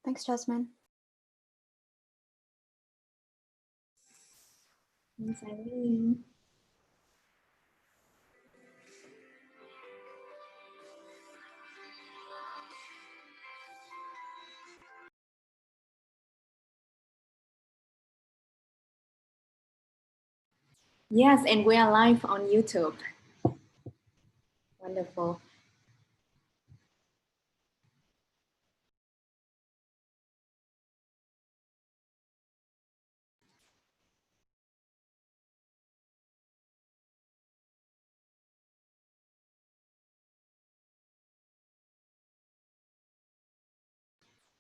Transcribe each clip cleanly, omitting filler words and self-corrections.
Thanks, Jasmine. Thanks, Irene. Yes, and we are live on YouTube. Wonderful.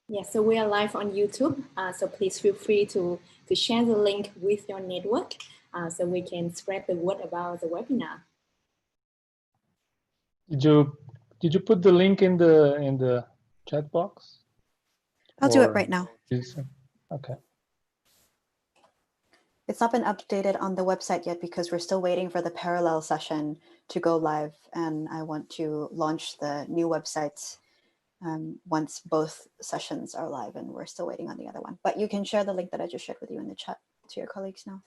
Yes, so we are live on YouTube. So please feel free to share the link with your network so we can spread the word about the webinar. Did you put the link in the chat box? I'll do it right now. Okay. It's not been updated on the website yet because we're still waiting for the parallel session to go live, and I want to launch the new website once both sessions are live, and we're still waiting on the other one. But you can share the link that I just shared with you in the chat to your colleagues now.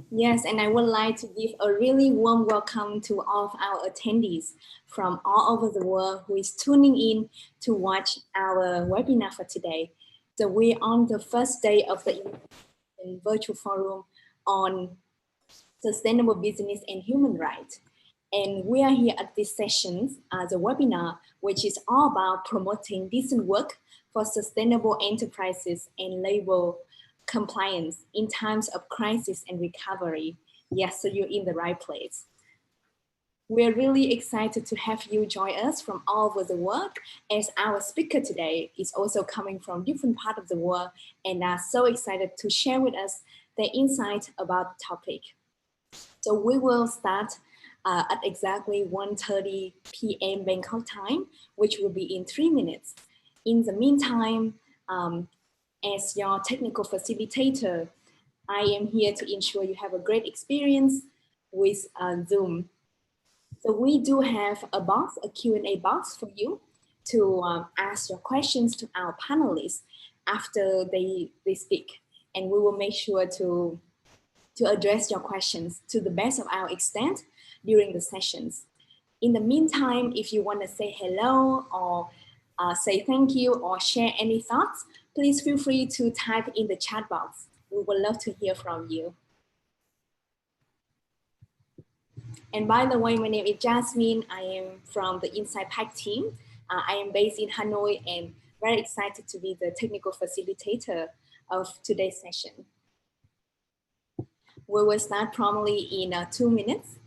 Yes, and I would like to give a really warm welcome to all of our attendees from all over the world who is tuning in to watch our webinar for today. So we're on the first day of the virtual forum on sustainable business and human rights. And we are here at this session, the webinar, which is all about promoting decent work for sustainable enterprises and labor compliance in times of crisis and recovery. Yes, so you're in the right place. We're really excited to have you join us from all over the world, as our speaker today is also coming from different parts of the world and are so excited to share with us their insight about the topic. So we will start at exactly 1:30 p.m. Bangkok time, which will be in 3 minutes. In the meantime, as your technical facilitator, I am here to ensure you have a great experience with Zoom. So we do have a box, a Q&A box for you to ask your questions to our panelists after they speak. And we will make sure to address your questions to the best of our extent during the sessions. In the meantime, if you want to say hello or say thank you or share any thoughts, please feel free to type in the chat box. We would love to hear from you. And by the way, my name is Jasmine. I am from the Inside Pack team. I am based in Hanoi and very excited to be the technical facilitator of today's session. We will start promptly in 2 minutes.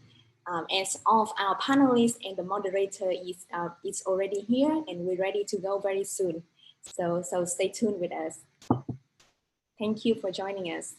As all of our panelists and the moderator is already here, and we're ready to go very soon. So stay tuned with us. Thank you for joining us.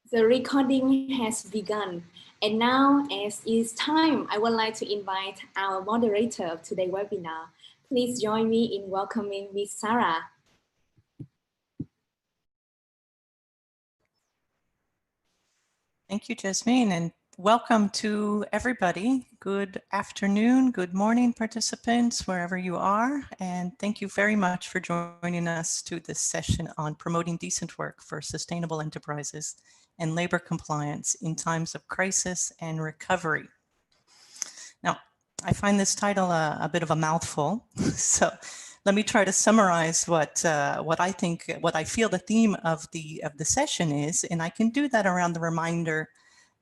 The recording has begun. And now, as it's time, I would like to invite our moderator of today's webinar. Please join me in welcoming Ms. Sarah. Thank you, Jasmine, and welcome to everybody. Good afternoon, good morning, participants, wherever you are. And thank you very much for joining us to this session on promoting decent work for sustainable enterprises and labor compliance in times of crisis and recovery. Now, I find this title a bit of a mouthful, so let me try to summarize what I feel the theme of the session is, and I can do that around the reminder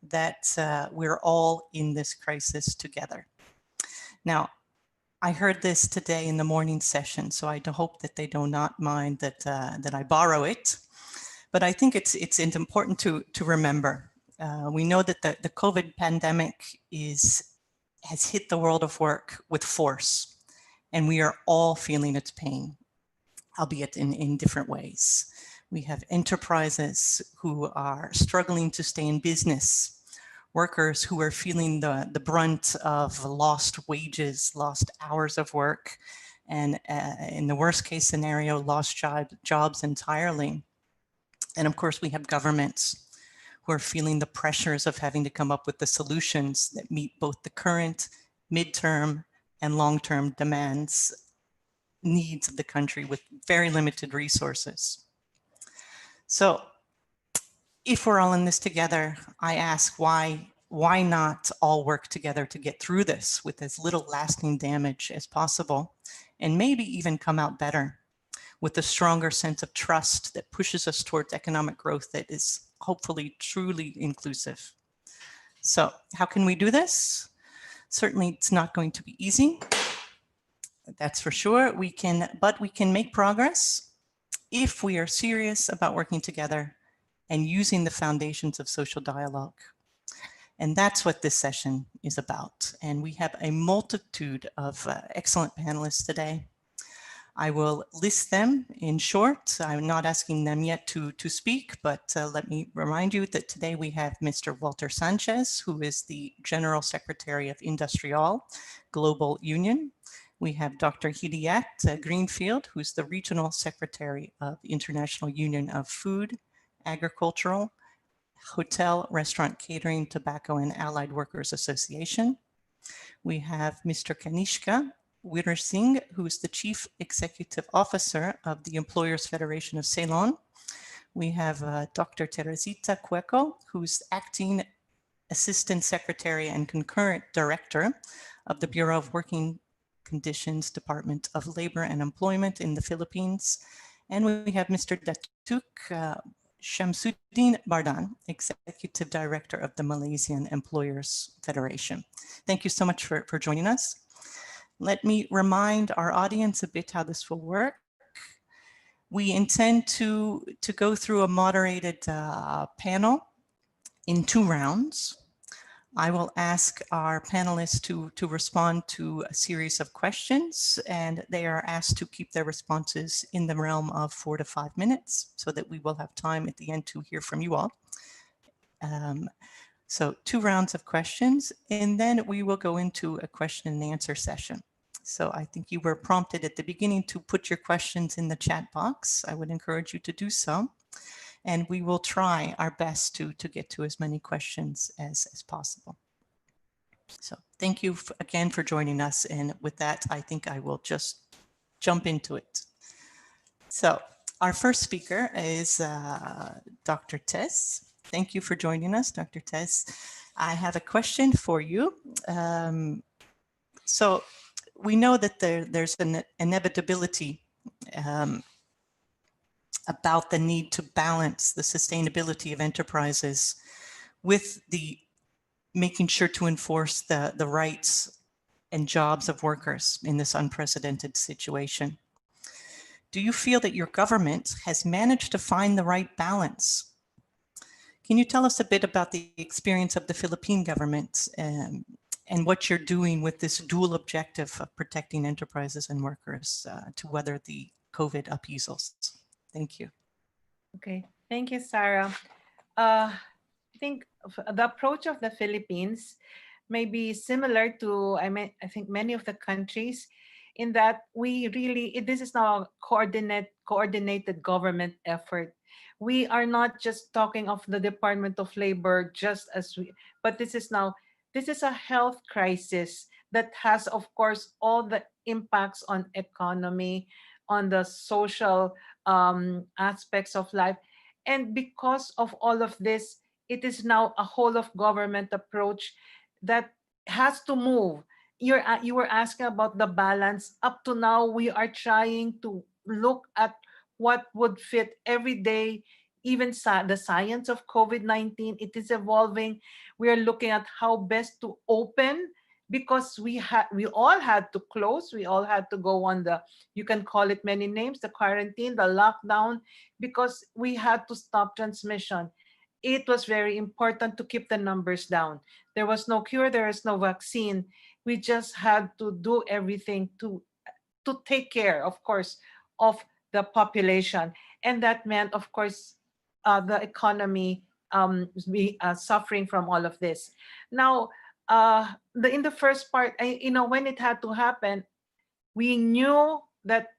that we're all in this crisis together. Now, I heard this today in the morning session, so I hope that they do not mind that that I borrow it. But I think it's important to remember. We know that the COVID pandemic has hit the world of work with force, and we are all feeling its pain, albeit in different ways. We have enterprises who are struggling to stay in business, workers who are feeling the brunt of lost wages, lost hours of work, and in the worst case scenario, lost jobs entirely. And of course, we have governments who are feeling the pressures of having to come up with the solutions that meet both the current, midterm, and long-term needs of the country with very limited resources. So if we're all in this together, I ask why not all work together to get through this with as little lasting damage as possible, and maybe even come out better with a stronger sense of trust that pushes us towards economic growth that is hopefully truly inclusive. So how can we do this? Certainly it's not going to be easy. That's for sure. But we can make progress if we are serious about working together and using the foundations of social dialogue. And that's what this session is about. And we have a multitude of excellent panelists today. I will list them in short. I'm not asking them yet to speak, but let me remind you that today we have Mr. Walter Sanchez, who is the General Secretary of Industrial Global Union. We have Dr. Hidayat Greenfield, who's the Regional Secretary of the International Union of Food, Agricultural, Hotel, Restaurant, Catering, Tobacco, and Allied Workers Association. We have Mr. Kanishka Witter Singh, who is the Chief Executive Officer of the Employers Federation of Ceylon. We have Dr. Teresita Cueco, who's Acting Assistant Secretary and Concurrent Director of the Bureau of Working Conditions Department of Labor and Employment in the Philippines. And we have Mr. Datuk Shamsuddin Bardan, Executive Director of the Malaysian Employers Federation. Thank you so much for joining us. Let me remind our audience a bit how this will work. We intend to go through a moderated panel in 2 rounds. I will ask our panelists to respond to a series of questions, and they are asked to keep their responses in the realm of 4 to 5 minutes so that we will have time at the end to hear from you all. So 2 rounds of questions, and then we will go into a question and answer session. So I think you were prompted at the beginning to put your questions in the chat box. I would encourage you to do so. And we will try our best to get to as many questions as possible. So thank you again for joining us. And with that, I think I will just jump into it. So our first speaker is Dr. Tess. Thank you for joining us, Dr. Tess. I have a question for you. So we know that there's an inevitability about the need to balance the sustainability of enterprises with the making sure to enforce the rights and jobs of workers in this unprecedented situation. Do you feel that your government has managed to find the right balance? Can you tell us a bit about the experience of the Philippine government and what you're doing with this dual objective of protecting enterprises and workers to weather the COVID upheavals? Thank you. Okay, thank you, Sarah. I think the approach of the Philippines may be similar to, I think many of the countries, in that we really, this is now a coordinated government effort. We are not just talking of the Department of Labor but this is a health crisis that has, of course, all the impacts on economy, on the social aspects of life. And because of all of this, it is now a whole of government approach that has to move you were asking about the balance. Up to now, we are trying to look at what would fit every day. Even the science of COVID-19, it is evolving. We are looking at how best to open, because we all had to close. We all had to go on the, you can call it many names, the quarantine, the lockdown, because we had to stop transmission. It was very important to keep the numbers down. There was no cure, there is no vaccine. We just had to do everything to take care, of course, of the population. And that meant, of course, the economy suffering from all of this. Now, in the first part, when it had to happen, we knew that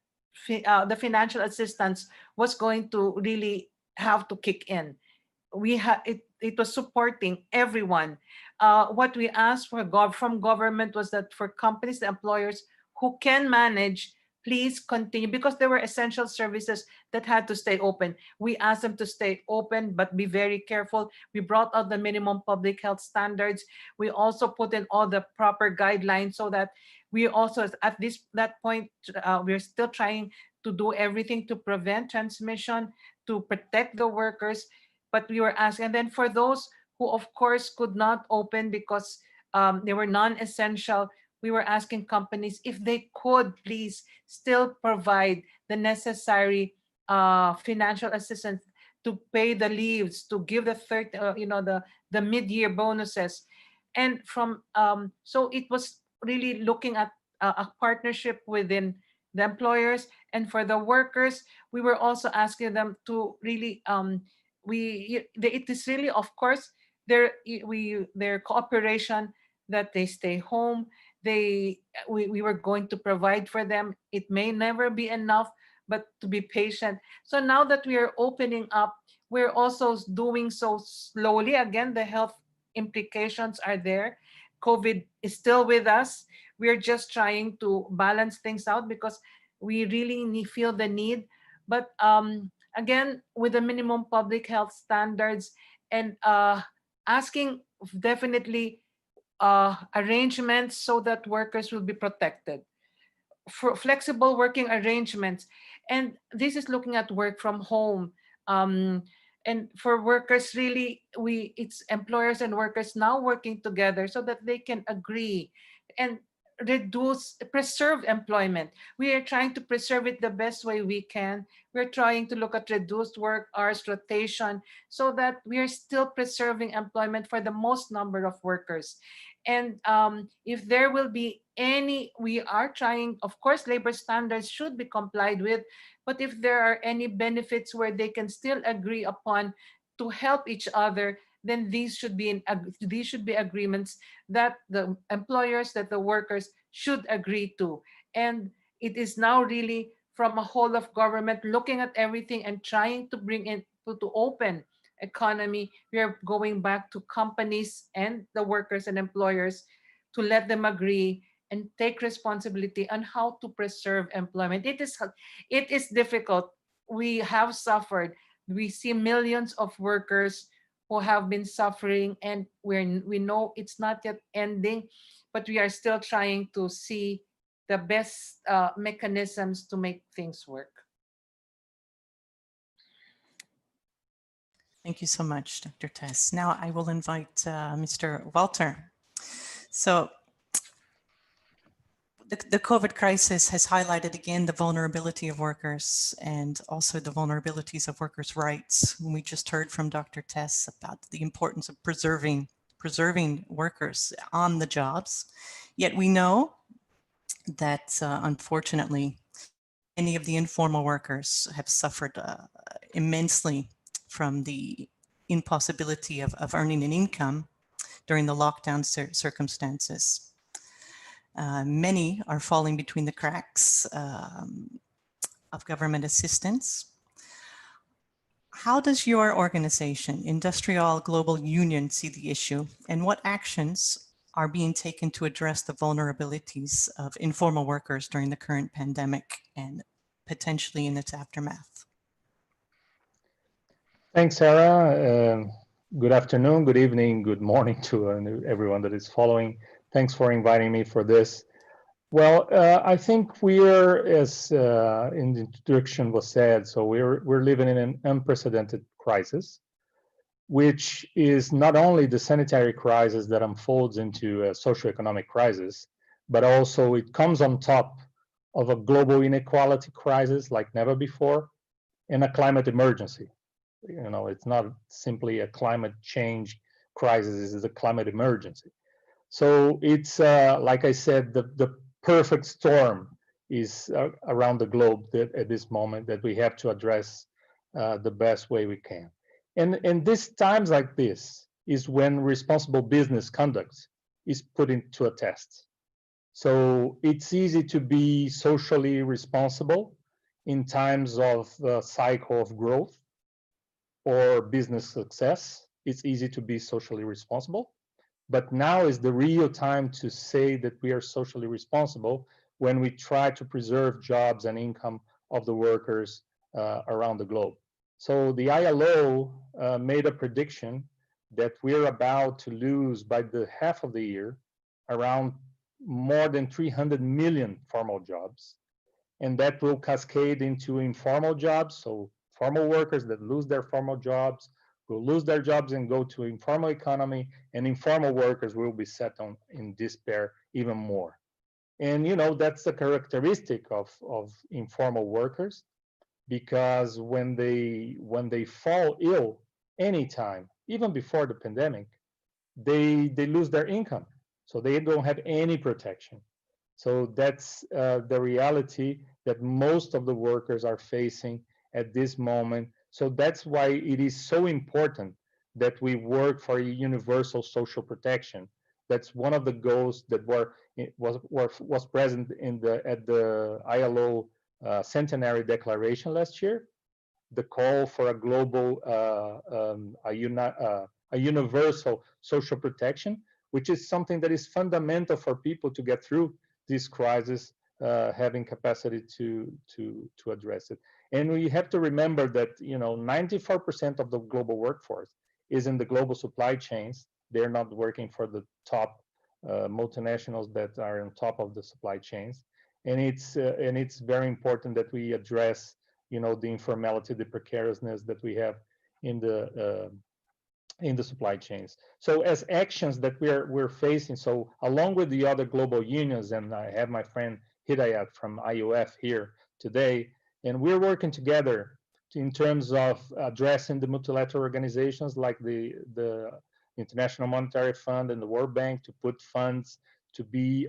the financial assistance was going to really have to kick in. It was supporting everyone. What we asked from government was that for companies, the employers who can manage, please continue, because there were essential services that had to stay open. We asked them to stay open, but be very careful. We brought out the minimum public health standards. We also put in all the proper guidelines, so that we also, at that point, we're still trying to do everything to prevent transmission, to protect the workers. But we were asking, and then for those who, of course, could not open because they were non-essential, we were asking companies if they could please still provide the necessary financial assistance to pay the leaves, to give the the mid-year bonuses. And so it was really looking at a partnership within the employers, and for the workers, we were also asking them to really it is really, of course, their cooperation, that they stay home. We were going to provide for them. It may never be enough, but to be patient. So now that we are opening up, we're also doing so slowly. Again, the health implications are there. COVID is still with us. We're just trying to balance things out because we really feel the need. But again, with the minimum public health standards, and asking definitely arrangements so that workers will be protected, for flexible working arrangements. And this is looking at work from home. And for workers, really, it's employers and workers now working together so that they can agree and preserve employment. We are trying to preserve it the best way we can. We're trying to look at reduced work hours, rotation, so that we are still preserving employment for the most number of workers. And if there will be any, we are trying, of course, labor standards should be complied with, but if there are any benefits where they can still agree upon to help each other, then these should be agreements that the employers, that the workers should agree to. And it is now really from a whole of government looking at everything and trying to bring in to open economy. We are going back to companies and the workers and employers to let them agree and take responsibility on how to preserve employment. It is difficult. We have suffered. We see millions of workers who have been suffering, and we know it's not yet ending, but we are still trying to see the best mechanisms to make things work. Thank you so much, Dr. Tess. Now I will invite Mr. Walter. So the COVID crisis has highlighted again the vulnerability of workers and also the vulnerabilities of workers' rights. We just heard from Dr. Tess about the importance of preserving workers on the jobs. Yet we know that unfortunately, many of the informal workers have suffered immensely from the impossibility of earning an income during the lockdown circumstances. Many are falling between the cracks of government assistance. How does your organization, Industrial Global Union, see the issue, and what actions are being taken to address the vulnerabilities of informal workers during the current pandemic and potentially in its aftermath? Thanks, Sarah. Good afternoon, good evening, good morning to everyone that is following. Thanks for inviting me for this. Well, I think we're, as in the introduction was said, so we're living in an unprecedented crisis, which is not only the sanitary crisis that unfolds into a socioeconomic crisis, but also it comes on top of a global inequality crisis like never before, and a climate emergency. You know, it's not simply a climate change crisis, it's a climate emergency. So it's, like I said, the perfect storm is around the globe at this moment that we have to address the best way we can. And these times like this is when responsible business conduct is put into a test. So it's easy to be socially responsible in times of cycle of growth or business success. It's easy to be socially responsible. But now is the real time to say that we are socially responsible when we try to preserve jobs and income of the workers around the globe. So the ILO made a prediction that we're about to lose by the half of the year around more than 300 million formal jobs. And that will cascade into informal jobs. So formal workers that lose their formal jobs will lose their jobs and go to informal economy, and informal workers will be set on in despair even more. And you know, that's the characteristic of informal workers, because when they fall ill anytime, even before the pandemic, they lose their income. So they don't have any protection. So that's the reality that most of the workers are facing at this moment. So that's why it is so important that we work for a universal social protection. That's one of the goals that was present in at the ILO Centenary Declaration last year. The call for a global, a universal social protection, which is something that is fundamental for people to get through this crisis, having capacity to address it. And we have to remember that 94% of the global workforce is in the global supply chains. They're not working for the top multinationals that are on top of the supply chains. And it's very important that we address the informality, the precariousness that we have in the supply chains. So as actions that we're facing, so along with the other global unions, and I have my friend Hidayat from IOF here today, and we're working together in terms of addressing the multilateral organizations like the International Monetary Fund and the World Bank to put funds to be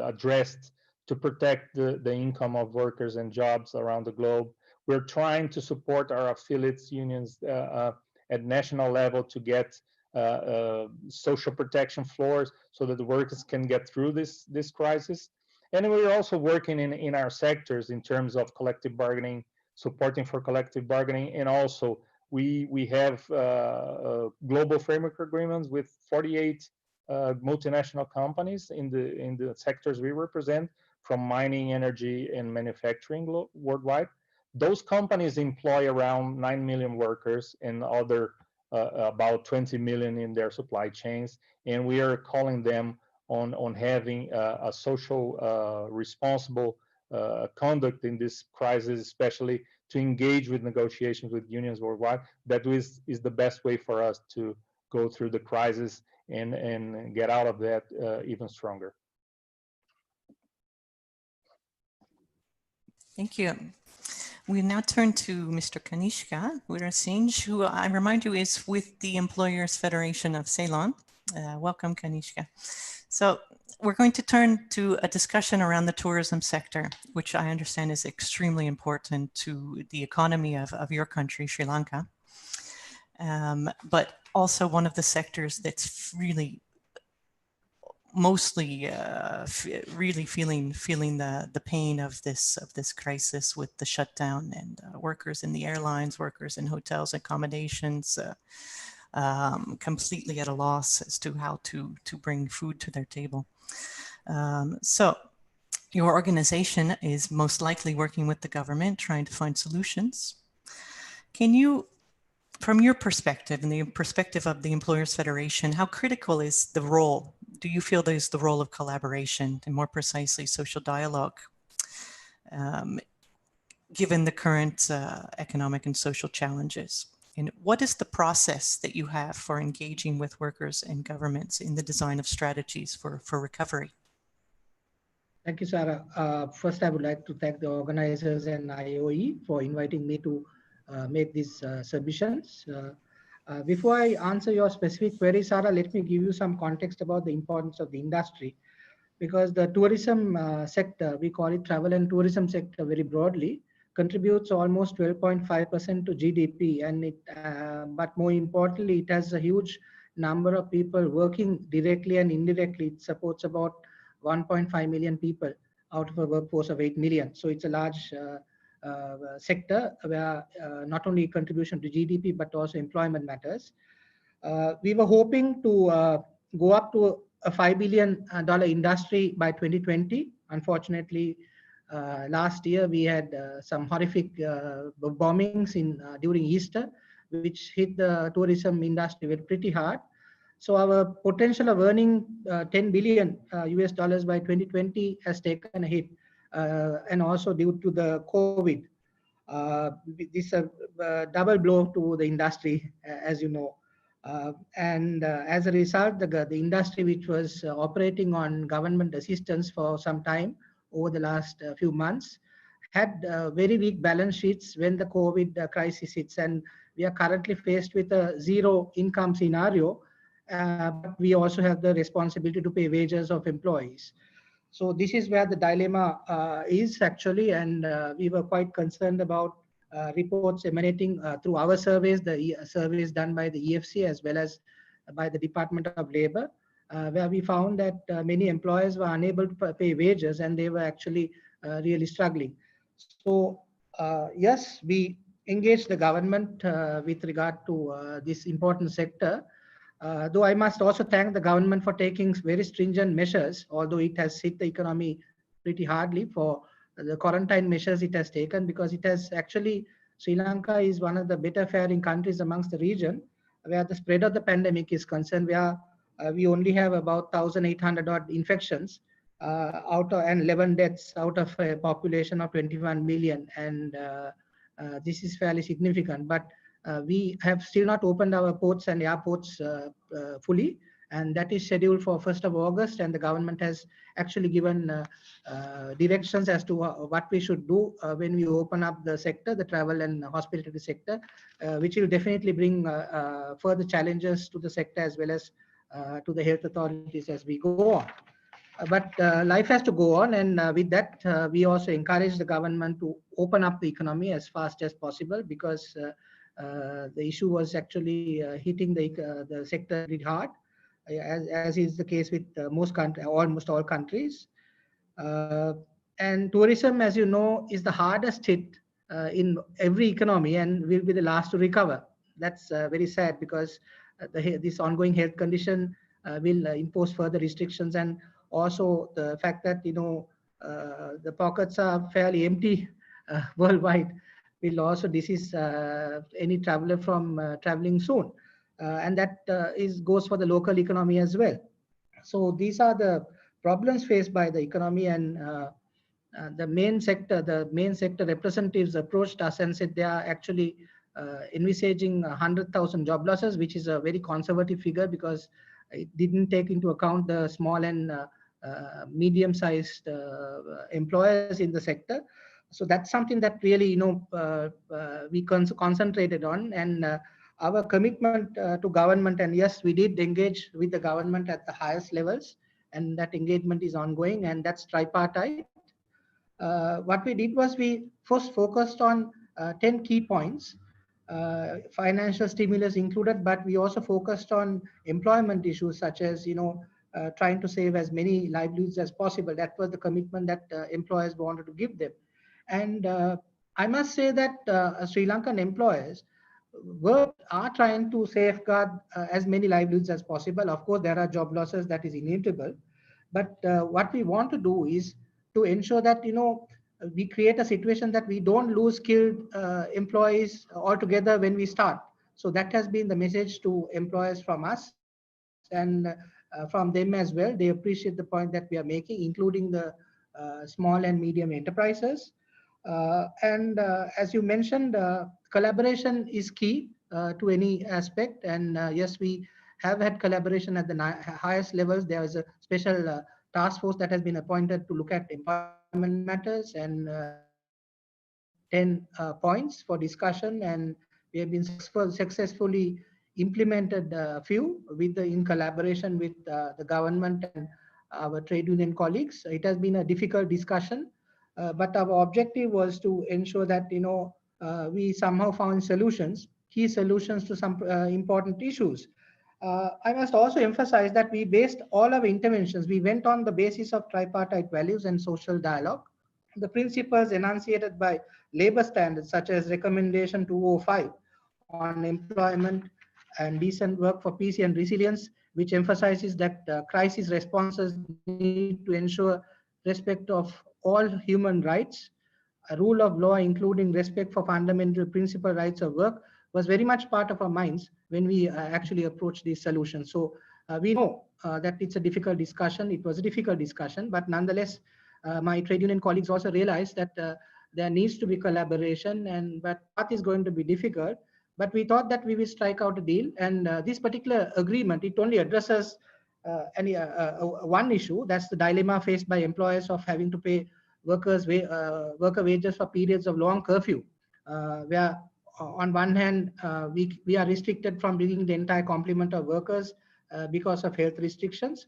addressed to protect the income of workers and jobs around the globe. We're trying to support our affiliates unions at national level to get social protection floors so that the workers can get through this crisis. And we're also working in our sectors in terms of collective bargaining, supporting for collective bargaining, and also we have global framework agreements with 48 multinational companies in the sectors we represent, from mining, energy, and manufacturing worldwide. Those companies employ around 9 million workers and other about 20 million in their supply chains. And we are calling them on having a social responsible conduct in this crisis, especially to engage with negotiations with unions worldwide. That is the best way for us to go through the crisis and get out of that even stronger. Thank you. We now turn to Mr. Kanishka Weerasinghe, who I remind you is with the Employers Federation of Ceylon. Welcome, Kanishka. So we're going to turn to a discussion around the tourism sector, which I understand is extremely important to the economy of your country, Sri Lanka, but also one of the sectors that's really mostly really feeling the pain of this crisis, with the shutdown and workers in the airlines, workers in hotels, accommodations, completely at a loss as to how to bring food to their table. So your organization is most likely working with the government, trying to find solutions. Can you from your perspective and the perspective of the Employers Federation, how critical is the role? Do you feel there's the role of collaboration and more precisely social dialogue, given the current economic and social challenges? And what is the process that you have for engaging with workers and governments in the design of strategies for recovery? Thank you, Sarah. First, I would like to thank the organizers and IOE for inviting me to make these submissions. Before I answer your specific query, Sarah, let me give you some context about the importance of the industry. Because the tourism sector, we call it travel and tourism sector very broadly, contributes almost 12.5% to GDP. And but more importantly, it has a huge number of people working directly and indirectly. It supports about 1.5 million people out of a workforce of 8 million. So it's a large sector where not only contribution to GDP, but also employment matters. We were hoping to go up to a $5 billion industry by 2020. Unfortunately, last year we had some horrific bombings during Easter, which hit the tourism industry pretty hard. So our potential of earning $10 billion US dollars by 2020 has taken a hit, and also due to the COVID. This is a double blow to the industry, as you know. As a result, the industry, which was operating on government assistance for some time over the last few months, had very weak balance sheets when the COVID crisis hits. And we are currently faced with a zero income scenario. But we also have the responsibility to pay wages of employees. So this is where the dilemma is actually, and we were quite concerned about reports emanating through our surveys, the surveys done by the EFC as well as by the Department of Labor, where we found that many employers were unable to pay wages and they were actually really struggling. So yes, we engaged the government with regard to this important sector. Though I must also thank the government for taking very stringent measures, although it has hit the economy pretty hardly for the quarantine measures it has taken, because it has actually, Sri Lanka is one of the better faring countries amongst the region where the spread of the pandemic is concerned, where we only have about 1,800 odd infections and 11 deaths out of a population of 21 million. And this is fairly significant. But we have still not opened our ports and airports fully, and that is scheduled for 1st of August, and the government has actually given directions as to what we should do when we open up the sector, the travel and hospitality sector, which will definitely bring further challenges to the sector as well as to the health authorities as we go on. But life has to go on, and with that, we also encourage the government to open up the economy as fast as possible, because the issue was actually hitting the sector really hard, as is the case with almost all countries. And tourism, as you know, is the hardest hit in every economy and will be the last to recover. That's very sad, because this ongoing health condition will impose further restrictions, and also the fact that the pockets are fairly empty worldwide will also disease any traveler from traveling soon. And that goes for the local economy as well. So these are the problems faced by the economy, and the main sector representatives approached us and said they are actually envisaging 100,000 job losses, which is a very conservative figure because it didn't take into account the small and medium-sized employers in the sector. So that's something that really, we concentrated on, and our commitment to government. And yes, we did engage with the government at the highest levels, and that engagement is ongoing, and that's tripartite. What we did was we first focused on 10 key points, financial stimulus included, but we also focused on employment issues such as, trying to save as many livelihoods as possible. That was the commitment that employers wanted to give them. And I must say that Sri Lankan employers are trying to safeguard as many livelihoods as possible. Of course, there are job losses, that is inevitable. But what we want to do is to ensure that, we create a situation that we don't lose skilled employees altogether when we start. So that has been the message to employers from us and from them as well. They appreciate the point that we are making, including the small and medium enterprises. As you mentioned, collaboration is key to any aspect. And yes, we have had collaboration at the highest levels. There is a special task force that has been appointed to look at employment matters, and we have set 10 points for discussion, and we have been successfully implemented a few in collaboration with the government and our trade union colleagues. It has been a difficult discussion, but our objective was to ensure that we somehow found key solutions to some important issues. I must also emphasize that we based all our interventions, we went on the basis of tripartite values and social dialogue. The principles enunciated by labor standards, such as Recommendation 205 on employment and decent work for peace and resilience, which emphasizes that crisis responses need to ensure respect of all human rights, a rule of law, including respect for fundamental principal rights of work, was very much part of our minds when we actually approached these solutions. So we know that it's a difficult discussion. It was a difficult discussion, but nonetheless, my trade union colleagues also realized that there needs to be collaboration, but the path is going to be difficult. But we thought that we will strike out a deal, and this particular agreement, it only addresses one issue. That's the dilemma faced by employers of having to pay worker wages for periods of long curfew, where on one hand we are restricted from bringing the entire complement of workers because of health restrictions.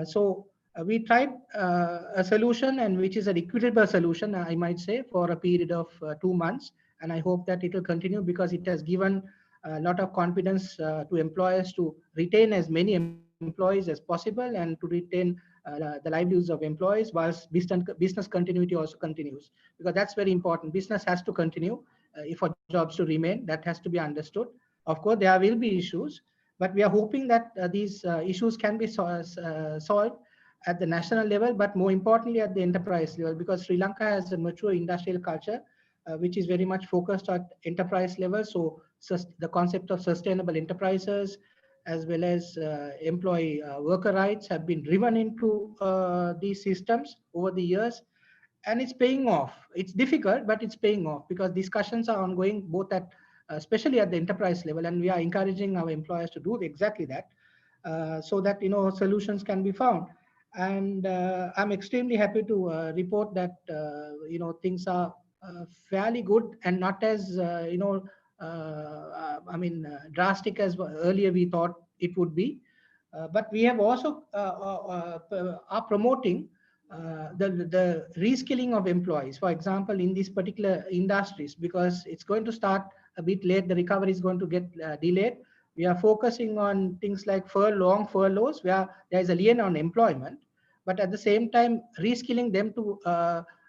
So we tried a solution, and which is an equitable solution, I might say, for a period of 2 months, and I hope that it will continue, because it has given a lot of confidence to employers to retain as many employees as possible and to retain the livelihoods of employees, whilst business continuity also continues, because that's very important. Business has to continue for jobs to remain. That has to be understood. Of course, there will be issues, but we are hoping that these issues can be solved at the national level, but more importantly at the enterprise level, because Sri Lanka has a mature industrial culture which is very much focused at enterprise level. So the concept of sustainable enterprises as well as employee worker rights have been driven into these systems over the years, and it's paying off. It's difficult, but it's paying off, because discussions are ongoing both at especially at the enterprise level, and we are encouraging our employers to do exactly that, so that solutions can be found. And I'm extremely happy to report that things are fairly good and not as drastic as earlier we thought it would be. But we have also are promoting the reskilling of employees, for example, in these particular industries, because it's going to start a bit late. The recovery is going to get delayed. We are focusing on things like long furloughs, where there is a lien on employment, but at the same time reskilling them to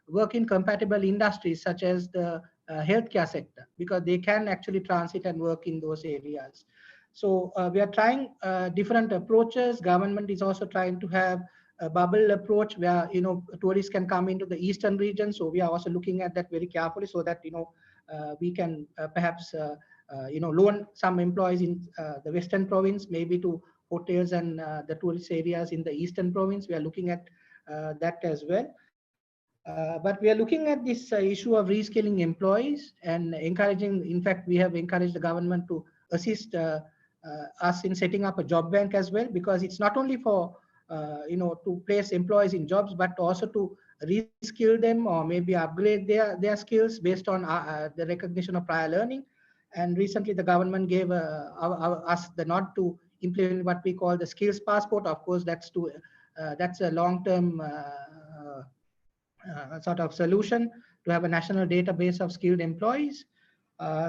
work in compatible industries such as the healthcare sector, because they can actually transit and work in those areas. So we are trying different approaches. Government is also trying to have a bubble approach where tourists can come into the eastern region. So we are also looking at that very carefully, so that we can perhaps loan some employees in the western province, maybe to hotels and the tourist areas in the eastern province. We are looking at that as well. But we are looking at this issue of reskilling employees and encouraging. In fact, we have encouraged the government to assist us in setting up a job bank as well, because it's not only for to place employees in jobs, but also to reskill them or maybe upgrade their skills based on the recognition of prior learning. And recently the government gave us the nod to implement what we call the skills passport. Of course, that's a long-term sort of solution to have a national database of skilled employees.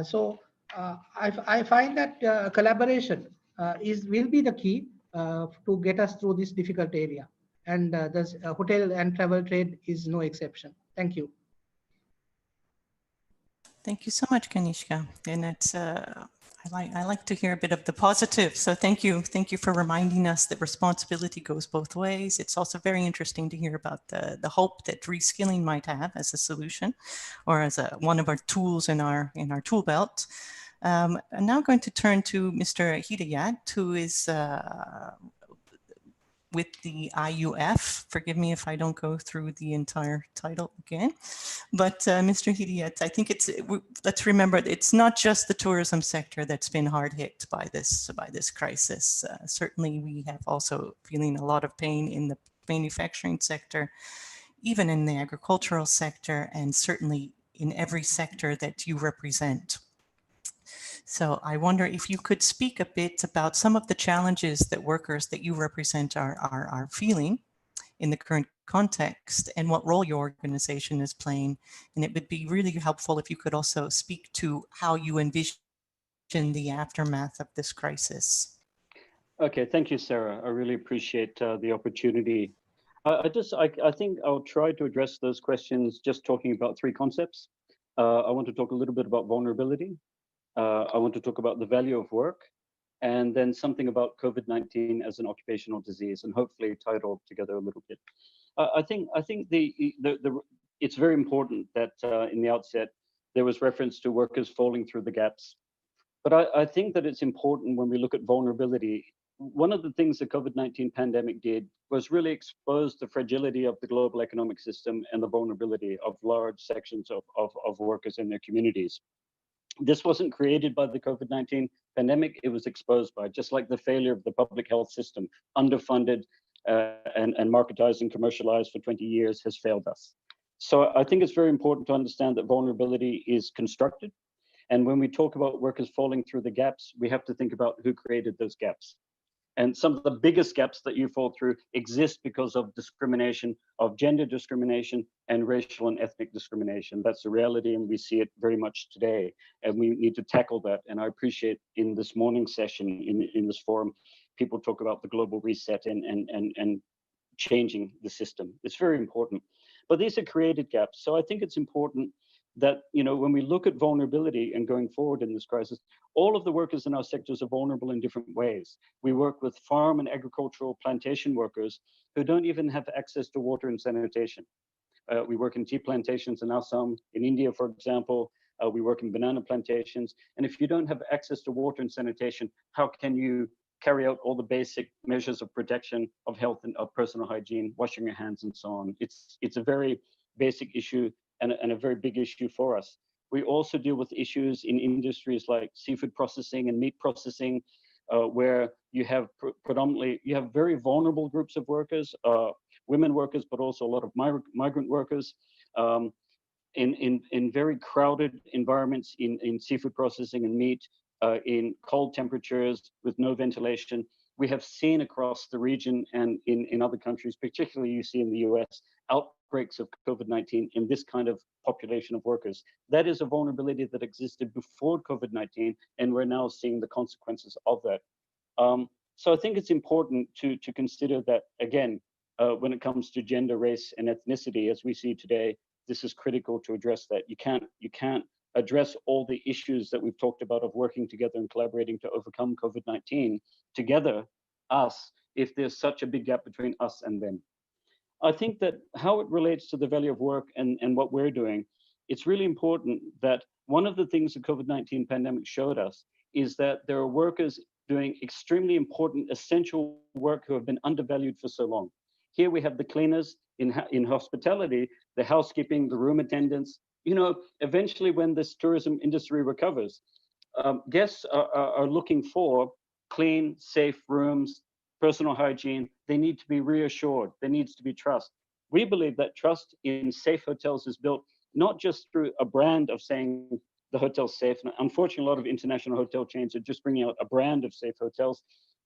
So I find that collaboration will be the key to get us through this difficult area, and the hotel and travel trade is no exception. Thank you. Thank you so much, Kanishka. And it's I like to hear a bit of the positive. So thank you for reminding us that responsibility goes both ways. It's also very interesting to hear about the hope that reskilling might have as a solution, or as one of our tools in our tool belt. I'm now going to turn to Mr. Hidayat, who is with the IUF. Forgive me if I don't go through the entire title again. But Mr. Hidayat, I think let's remember, it's not just the tourism sector that's been hard hit by this crisis. Certainly we have also feeling a lot of pain in the manufacturing sector, even in the agricultural sector, and certainly in every sector that you represent. So I wonder if you could speak a bit about some of the challenges that workers that you represent are feeling in the current context and what role your organization is playing. And it would be really helpful if you could also speak to how you envision the aftermath of this crisis. Okay, thank you, Sarah. I really appreciate the opportunity. I think I'll try to address those questions just talking about three concepts. I want to talk a little bit about vulnerability. I want to talk about the value of work, and then something about COVID-19 as an occupational disease, and hopefully tie it all together a little bit. I think it's very important that in the outset there was reference to workers falling through the gaps. But I think that it's important when we look at vulnerability. One of the things the COVID-19 pandemic did was really expose the fragility of the global economic system and the vulnerability of large sections of workers in their communities. This wasn't created by the COVID-19 pandemic, it was exposed by, just like the failure of the public health system, underfunded and marketized and commercialized for 20 years has failed us. So I think it's very important to understand that vulnerability is constructed. And when we talk about workers falling through the gaps, we have to think about who created those gaps. And some of the biggest gaps that you fall through exist because of discrimination, of gender discrimination and racial and ethnic discrimination. That's the reality, and we see it very much today. And we need to tackle that. And I appreciate in this morning's session, in this forum, people talk about the global reset and changing the system. It's very important. But these are created gaps. So I think it's important that, you know, when we look at vulnerability and going forward in this crisis, all of the workers in our sectors are vulnerable in different ways. We work with farm and agricultural plantation workers who don't even have access to water and sanitation. We work in tea plantations in Assam, in India, for example. We work in banana plantations. And if you don't have access to water and sanitation, how can you carry out all the basic measures of protection, of health and of personal hygiene, washing your hands and so on? It's a very basic issue and a very big issue for us. We also deal with issues in industries like seafood processing and meat processing, where you have you have very vulnerable groups of workers, women workers, but also a lot of migrant workers, in very crowded environments in seafood processing and meat, in cold temperatures with no ventilation. We have seen across the region and in other countries, particularly you see in the US, outbreaks of COVID-19 in this kind of population of workers. That is a vulnerability that existed before COVID-19, and we're now seeing the consequences of that. So I think it's important to consider that, again, when it comes to gender, race, and ethnicity, as we see today, this is critical to address that. You can't address all the issues that we've talked about of working together and collaborating to overcome COVID-19 together, us, if there's such a big gap between us and them. I think that how it relates to the value of work and what we're doing, it's really important that one of the things the COVID-19 pandemic showed us is that there are workers doing extremely important, essential work who have been undervalued for so long. Here we have the cleaners in hospitality, the housekeeping, the room attendants. You know, eventually when this tourism industry recovers, guests are looking for clean, safe rooms, personal hygiene. They need to be reassured. There needs to be trust. We believe that trust in safe hotels is built not just through a brand of saying the hotel's safe. And unfortunately, a lot of international hotel chains are just bringing out a brand of safe hotels.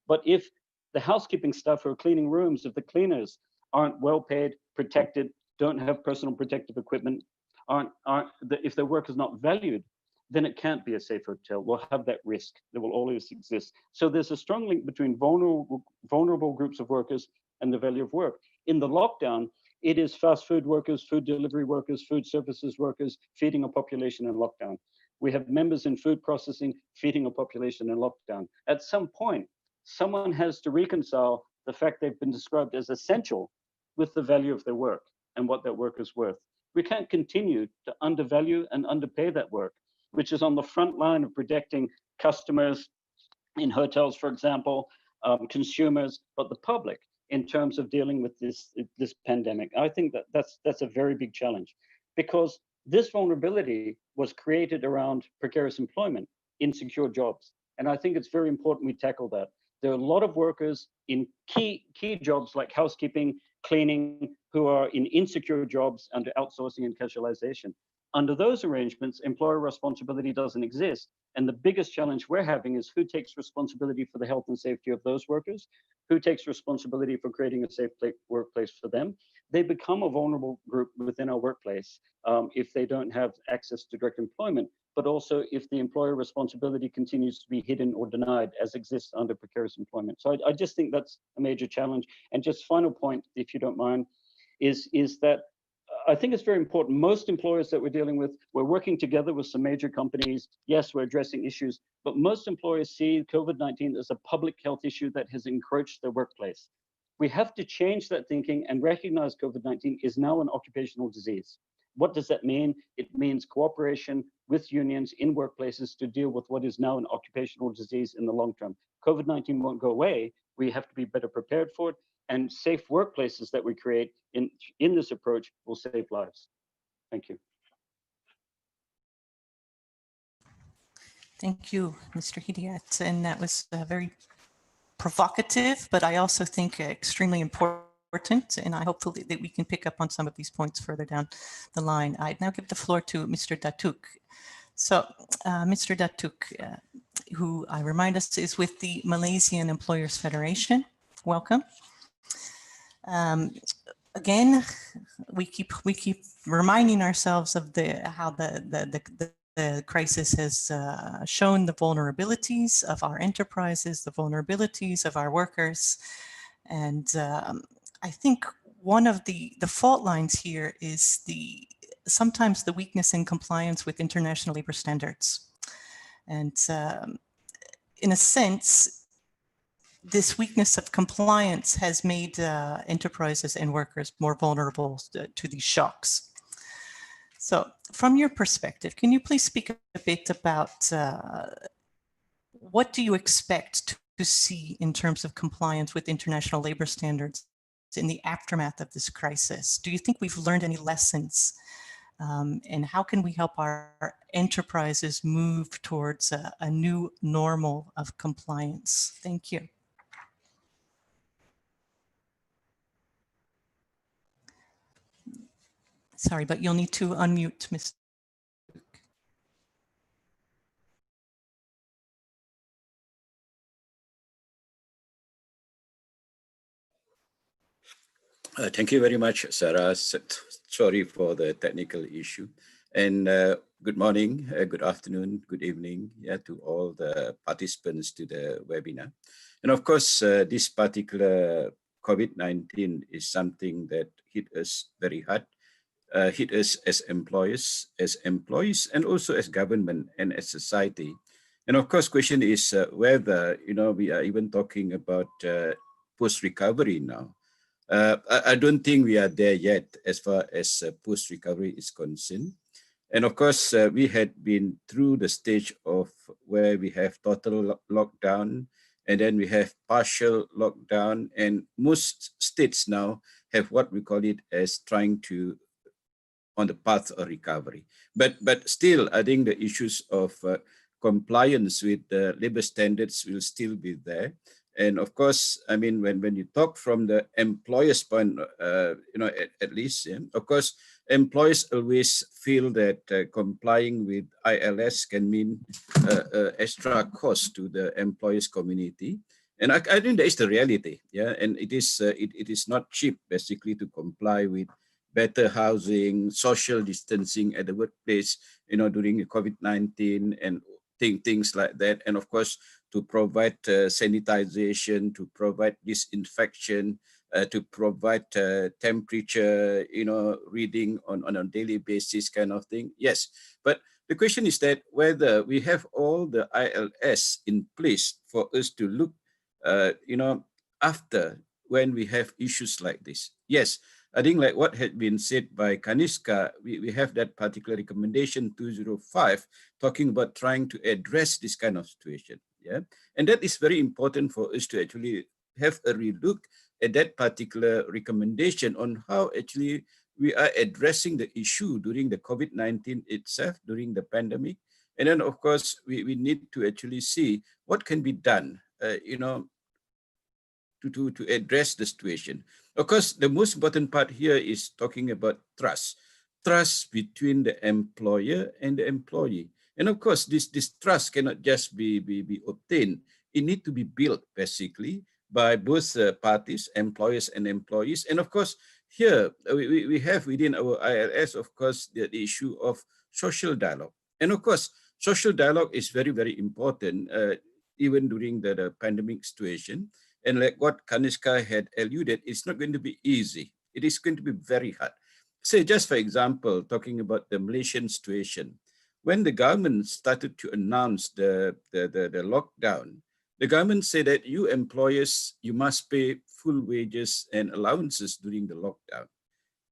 But if the housekeeping staff who are cleaning rooms, if the cleaners aren't well paid, protected, don't have personal protective equipment, if their work is not valued, then it can't be a safe hotel. We'll have that risk. There will always exist. So there's a strong link between vulnerable groups of workers and the value of work. In the lockdown, it is fast food workers, food delivery workers, food services workers feeding a population in lockdown. We have members in food processing feeding a population in lockdown. At some point, someone has to reconcile the fact they've been described as essential with the value of their work and what that work is worth. We can't continue to undervalue and underpay that work. which is on the front line of protecting customers in hotels, for example, consumers, but the public in terms of dealing with this pandemic. I think that that's a very big challenge, because this vulnerability was created around precarious employment, insecure jobs. And I think it's very important we tackle that. There are a lot of workers in key jobs like housekeeping, cleaning, who are in insecure jobs under outsourcing and casualization. Under those arrangements, employer responsibility doesn't exist. And the biggest challenge we're having is who takes responsibility for the health and safety of those workers, who takes responsibility for creating a safe workplace for them. They become a vulnerable group within our workplace if they don't have access to direct employment, but also if the employer responsibility continues to be hidden or denied as exists under precarious employment. So I just think that's a major challenge. And just final point, if you don't mind, is that I think it's very important. Most employers that we're dealing with, we're working together with some major companies. Yes, we're addressing issues, but most employers see COVID-19 as a public health issue that has encroached their workplace. We have to change that thinking and recognize COVID-19 is now an occupational disease. What does that mean? It means cooperation with unions in workplaces to deal with what is now an occupational disease in the long term. COVID-19 won't go away. We have to be better prepared for it. And safe workplaces that we create in this approach will save lives. Thank you. Thank you, Mr. Hidayat. And that was very provocative, but I also think extremely important. And I hope that we can pick up on some of these points further down the line. I now give the floor to Mr. Datuk. So Mr. Datuk, who I remind us is with the Malaysian Employers Federation. Welcome. Again, we keep reminding ourselves of how the crisis has shown the vulnerabilities of our enterprises, the vulnerabilities of our workers, and I think one of the fault lines here is sometimes the weakness in compliance with international labor standards, and in a sense, this weakness of compliance has made enterprises and workers more vulnerable to these shocks. So from your perspective, can you please speak a bit about what do you expect to see in terms of compliance with international labor standards in the aftermath of this crisis? Do you think we've learned any lessons? And how can we help our enterprises move towards a new normal of compliance? Thank you. Sorry, but you'll need to unmute, Mr. Thank you very much, Sarah. Sorry for the technical issue. And good morning, good afternoon, good evening to all the participants to the webinar. And of course, this particular COVID-19 is something that hit us very hard. Hit us as employers, and also as government and as society. And of course, question is whether, we are even talking about post-recovery now. I don't think we are there yet as far as post-recovery is concerned. And of course, we had been through the stage of where we have total lockdown, and then we have partial lockdown, and most states now have what we call it as trying to on the path of recovery. But still, I think the issues of compliance with the labor standards will still be there. And of course, I mean, when you talk from the employer's point, at least, of course, employers always feel that complying with ILS can mean extra cost to the employers community. And I think that is the reality, and it is not cheap, basically, to comply with better housing, social distancing at the workplace, during COVID-19 and things like that. And of course, to provide sanitization, to provide disinfection, to provide temperature, reading on a daily basis kind of thing. Yes, but the question is that whether we have all the ILS in place for us to look, after when we have issues like this. Yes, I think like what had been said by Kaniska, we have that particular recommendation 205 talking about trying to address this kind of situation. Yeah, and that is very important for us to actually have a relook at that particular recommendation on how actually we are addressing the issue during the COVID-19 itself, during the pandemic. And then, of course, we need to actually see what can be done, to address the situation. Of course, the most important part here is talking about trust. Trust between the employer and the employee. And of course, this trust cannot just be obtained. It needs to be built, basically, by both parties, employers and employees. And of course, here we have within our ILS, of course, the issue of social dialogue. And of course, social dialogue is very, very important, even during the pandemic situation. And like what Kaniska had alluded, it's not going to be easy. It is going to be very hard. Say, just for example, talking about the Malaysian situation, when the government started to announce the lockdown, the government said that you employers, you must pay full wages and allowances during the lockdown.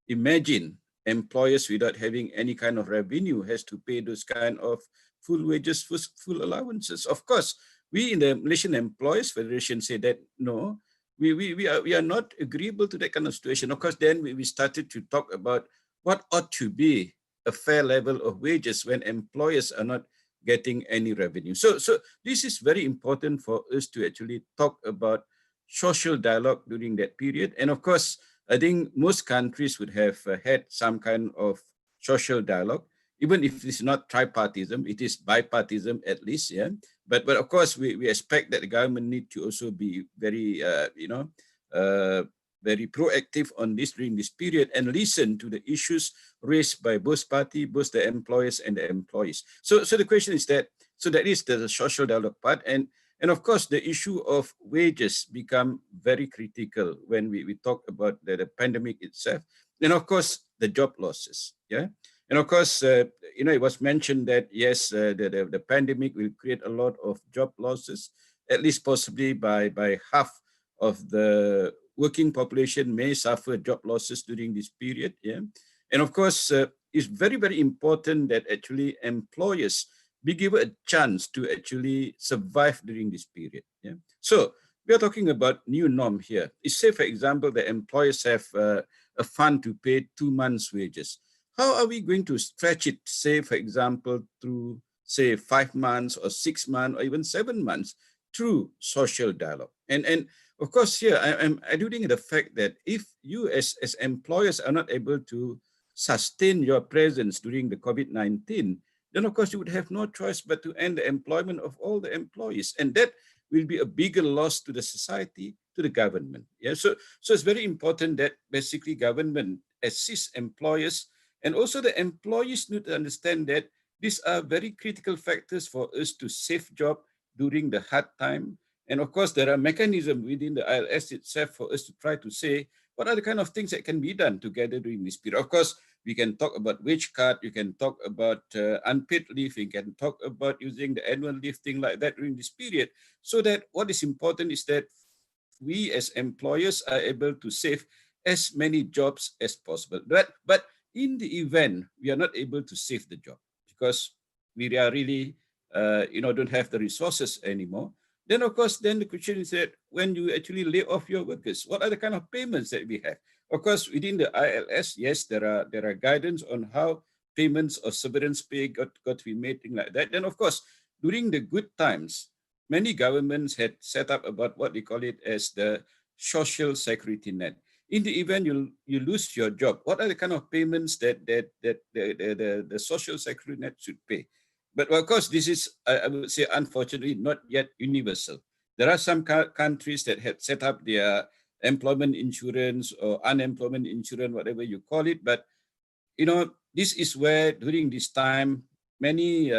Imagine employers without having any kind of revenue has to pay those kind of full wages, full allowances. Of course, we in the Malaysian Employers Federation say that no, we are not agreeable to that kind of situation. Of course, then we started to talk about what ought to be a fair level of wages when employers are not getting any revenue. So this is very important for us to actually talk about social dialogue during that period. And of course, I think most countries would have had some kind of social dialogue, even if it's not tripartism, it is bipartism at least, yeah. But of course, we expect that the government need to also be very, very proactive on this during this period and listen to the issues raised by both parties, both the employers and the employees. So the question is that, so that is the social dialogue part. And of course, the issue of wages become very critical when we talk about the pandemic itself. And of course, the job losses, yeah. And of course, it was mentioned that, yes, the pandemic will create a lot of job losses, at least possibly by half of the working population may suffer job losses during this period. Yeah. And of course, it's very, very important that actually employers be given a chance to actually survive during this period. Yeah. So we are talking about new norm here. It's say, for example, the employers have a fund to pay 2 months' wages. How are we going to stretch it, say, for example, through, say, 5 months or 6 months or even 7 months through social dialogue? And of course, here I'm alluding to the fact that if you as employers are not able to sustain your presence during the COVID-19, then of course you would have no choice but to end the employment of all the employees. And that will be a bigger loss to the society, to the government. Yeah. So it's very important that basically government assists employers, and also the employees need to understand that these are very critical factors for us to save job during the hard time. And of course, there are mechanisms within the ILS itself for us to try to say, what are the kind of things that can be done together during this period? Of course, we can talk about wage cut, you can talk about unpaid leave, you can talk about using the annual leave, thing like that during this period. So that what is important is that we as employers are able to save as many jobs as possible. But in the event we are not able to save the job because we are really, don't have the resources anymore, then of course, then the question is that when you actually lay off your workers, what are the kind of payments that we have? Of course, within the ILS, yes, there are guidance on how payments or severance pay got to be made, things like that. Then of course, during the good times, many governments had set up about what they call it as the social security net. In the event you lose your job, what are the kind of payments that the social security net should pay? But of course, this is, I would say, unfortunately, not yet universal. There are some countries that had set up their employment insurance or unemployment insurance, whatever you call it. But, this is where during this time, many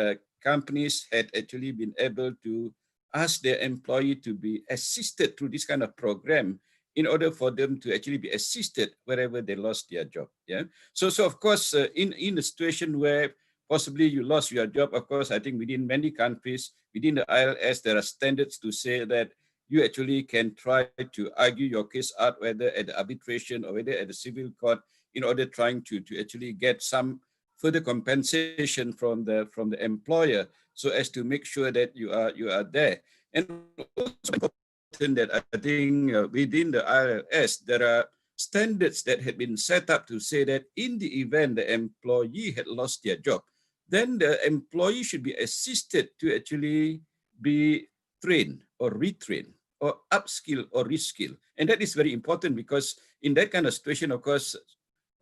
companies had actually been able to ask their employee to be assisted through this kind of program in order for them to actually be assisted wherever they lost their job. Yeah. So of course, in a situation where possibly you lost your job, of course, I think within many countries, within the ILS, there are standards to say that you actually can try to argue your case out, whether at the arbitration or whether at the civil court, in order trying to actually get some further compensation from the employer, so as to make sure that you are there. And also important that I think within the IRS there are standards that had been set up to say that in the event the employee had lost their job, then the employee should be assisted to actually be trained or retrained or upskill or reskill. And that is very important, because in that kind of situation, of course,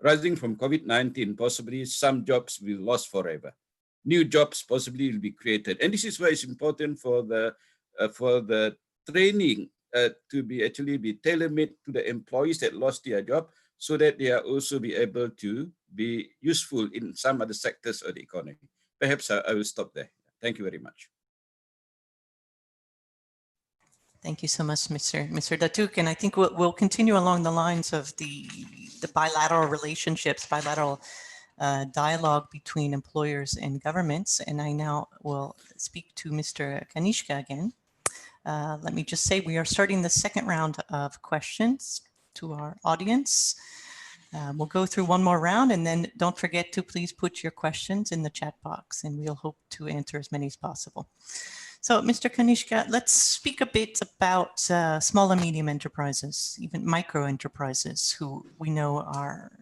rising from COVID-19, possibly some jobs will be lost forever. New jobs possibly will be created. And this is why it's important for the training to be actually be tailor-made to the employees that lost their job, so that they are also be able to be useful in some other sectors of the economy. Perhaps I will stop there. Thank you very much. Thank you so much, Mr. Datuk. And I think we'll continue along the lines of the bilateral relationships, bilateral dialogue between employers and governments. And I now will speak to Mr. Kanishka again. Let me just say we are starting the second round of questions to our audience. We'll go through one more round, and then don't forget to please put your questions in the chat box, and we'll hope to answer as many as possible. So, Mr. Kanishka, let's speak a bit about small and medium enterprises, even micro enterprises, who we know are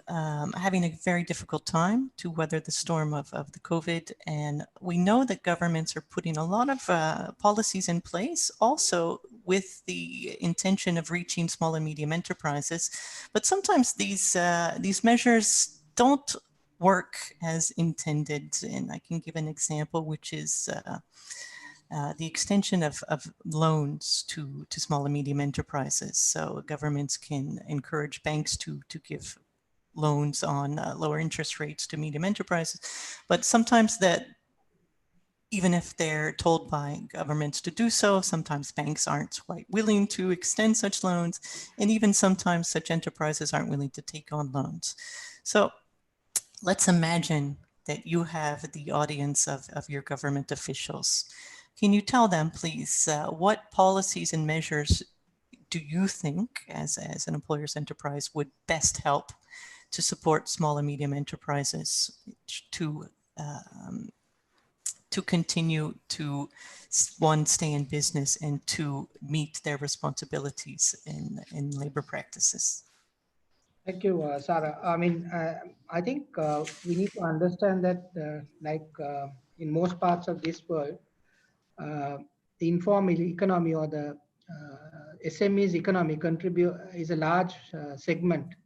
having a very difficult time to weather the storm of the COVID. And we know that governments are putting a lot of policies in place, also with the intention of reaching small and medium enterprises. But sometimes these measures don't work as intended. And I can give an example, which is the extension of loans to small and medium enterprises. So governments can encourage banks to give loans on lower interest rates to medium enterprises. But sometimes that, even if they're told by governments to do so, sometimes banks aren't quite willing to extend such loans. And even sometimes such enterprises aren't willing to take on loans. So let's imagine that you have the audience of your government officials. Can you tell them, please, what policies and measures do you think, as an employer's enterprise, would best help to support small and medium enterprises to continue to, one, stay in business, and two, meet their responsibilities in labor practices? Thank you, Sarah. I mean, I think we need to understand that, in most parts of this world, the informal economy or the SMEs economy is a large segment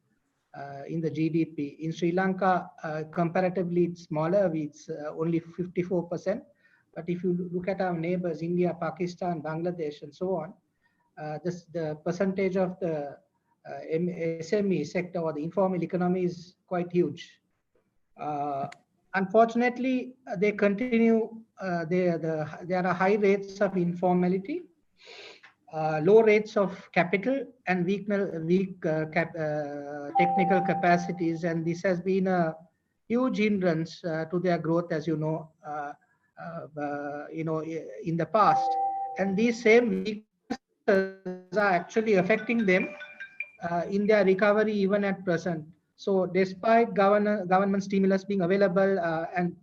in the GDP. In Sri Lanka, comparatively, it's smaller. It's only 54%. But if you look at our neighbors, India, Pakistan, Bangladesh, and so on, the percentage of the SME sector or the informal economy is quite huge. Unfortunately, they continue. There are high rates of informality, low rates of capital, and weak technical capacities, and this has been a huge hindrance to their growth, as you know, in the past. And these same weaknesses are actually affecting them in their recovery even at present. So despite government stimulus being available and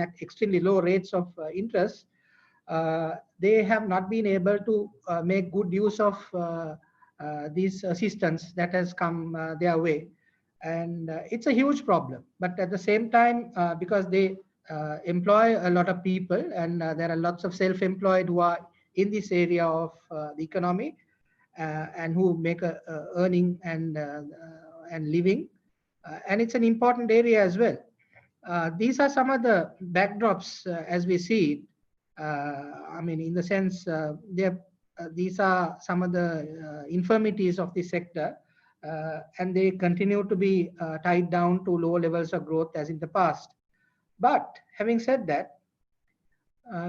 at extremely low rates of interest, they have not been able to make good use of these assistance that has come their way. And it's a huge problem. But at the same time, because they employ a lot of people, and there are lots of self-employed who are in this area of the economy, and who make a earning and living, and it's an important area as well. These are some of the backdrops as we see it. I mean, in the sense, these are some of the infirmities of the sector, and they continue to be tied down to low levels of growth as in the past. But having said that,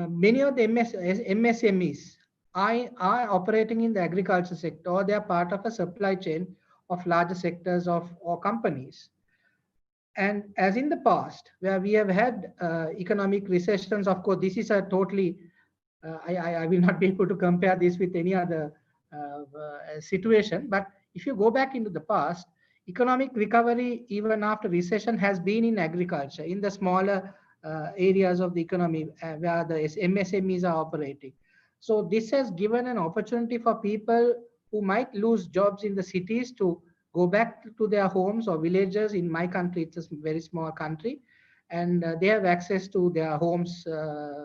many of the MSMEs are operating in the agriculture sector, or they are part of a supply chain of larger sectors or companies. And as in the past, where we have had economic recessions, of course, this is a totally I will not be able to compare this with any other situation. But if you go back into the past, economic recovery, even after recession, has been in agriculture, in the smaller areas of the economy where the MSMEs are operating. So this has given an opportunity for people who might lose jobs in the cities to go back to their homes or villages. In my country, it's a very small country, and they have access to their homes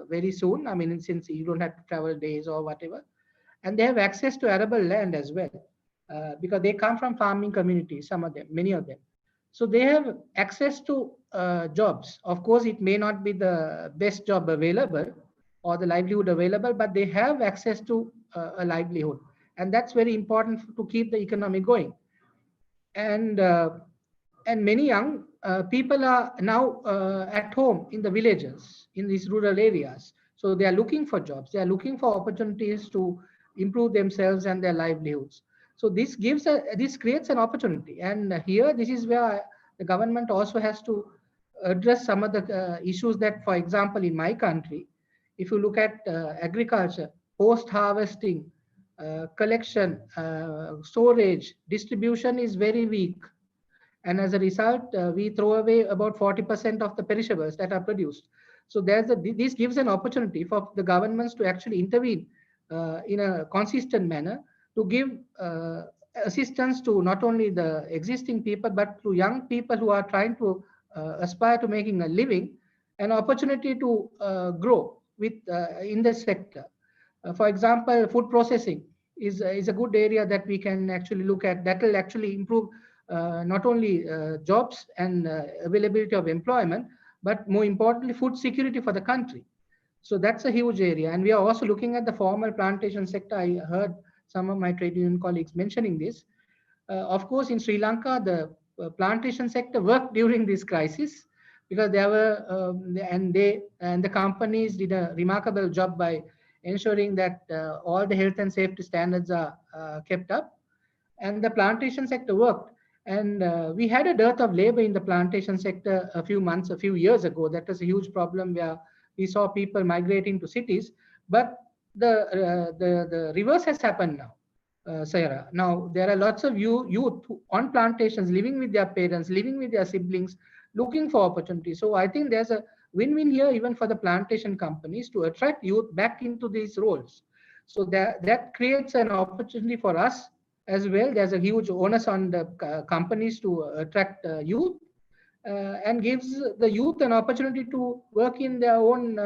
very soon. I mean, since you don't have to travel days or whatever, and they have access to arable land as well, because they come from farming communities, some of them, many of them. So they have access to jobs. Of course, it may not be the best job available or the livelihood available, but they have access to a livelihood. And that's very important to keep the economy going. And many young people are now at home in the villages, in these rural areas. So they are looking for jobs. They are looking for opportunities to improve themselves and their livelihoods. So this creates an opportunity. And here, this is where the government also has to address some of the issues that, for example, in my country, if you look at agriculture, post-harvesting, collection, storage, distribution is very weak. And as a result, we throw away about 40% of the perishables that are produced. So this gives an opportunity for the governments to actually intervene in a consistent manner to give assistance to not only the existing people, but to young people who are trying to aspire to making a living, an opportunity to grow in the sector. For example, food processing is a good area that we can actually look at. That will actually improve not only jobs and availability of employment, but more importantly, food security for the country. So that's a huge area. And we are also looking at the formal plantation sector. I heard some of my trade union colleagues mentioning this. Of course, in Sri Lanka, the plantation sector worked during this crisis, because there were, and the companies did a remarkable job by ensuring that all the health and safety standards are kept up, and the plantation sector worked. And we had a dearth of labor in the plantation sector a few years ago. That was a huge problem, where we saw people migrating to cities. But the reverse has happened now, Sarah. Now there are lots of youth on plantations, living with their parents, living with their siblings, looking for opportunities. So I think there's a win-win here, even for the plantation companies, to attract youth back into these roles. So that creates an opportunity for us as well. There's a huge onus on the companies to attract youth, and gives the youth an opportunity to work in their own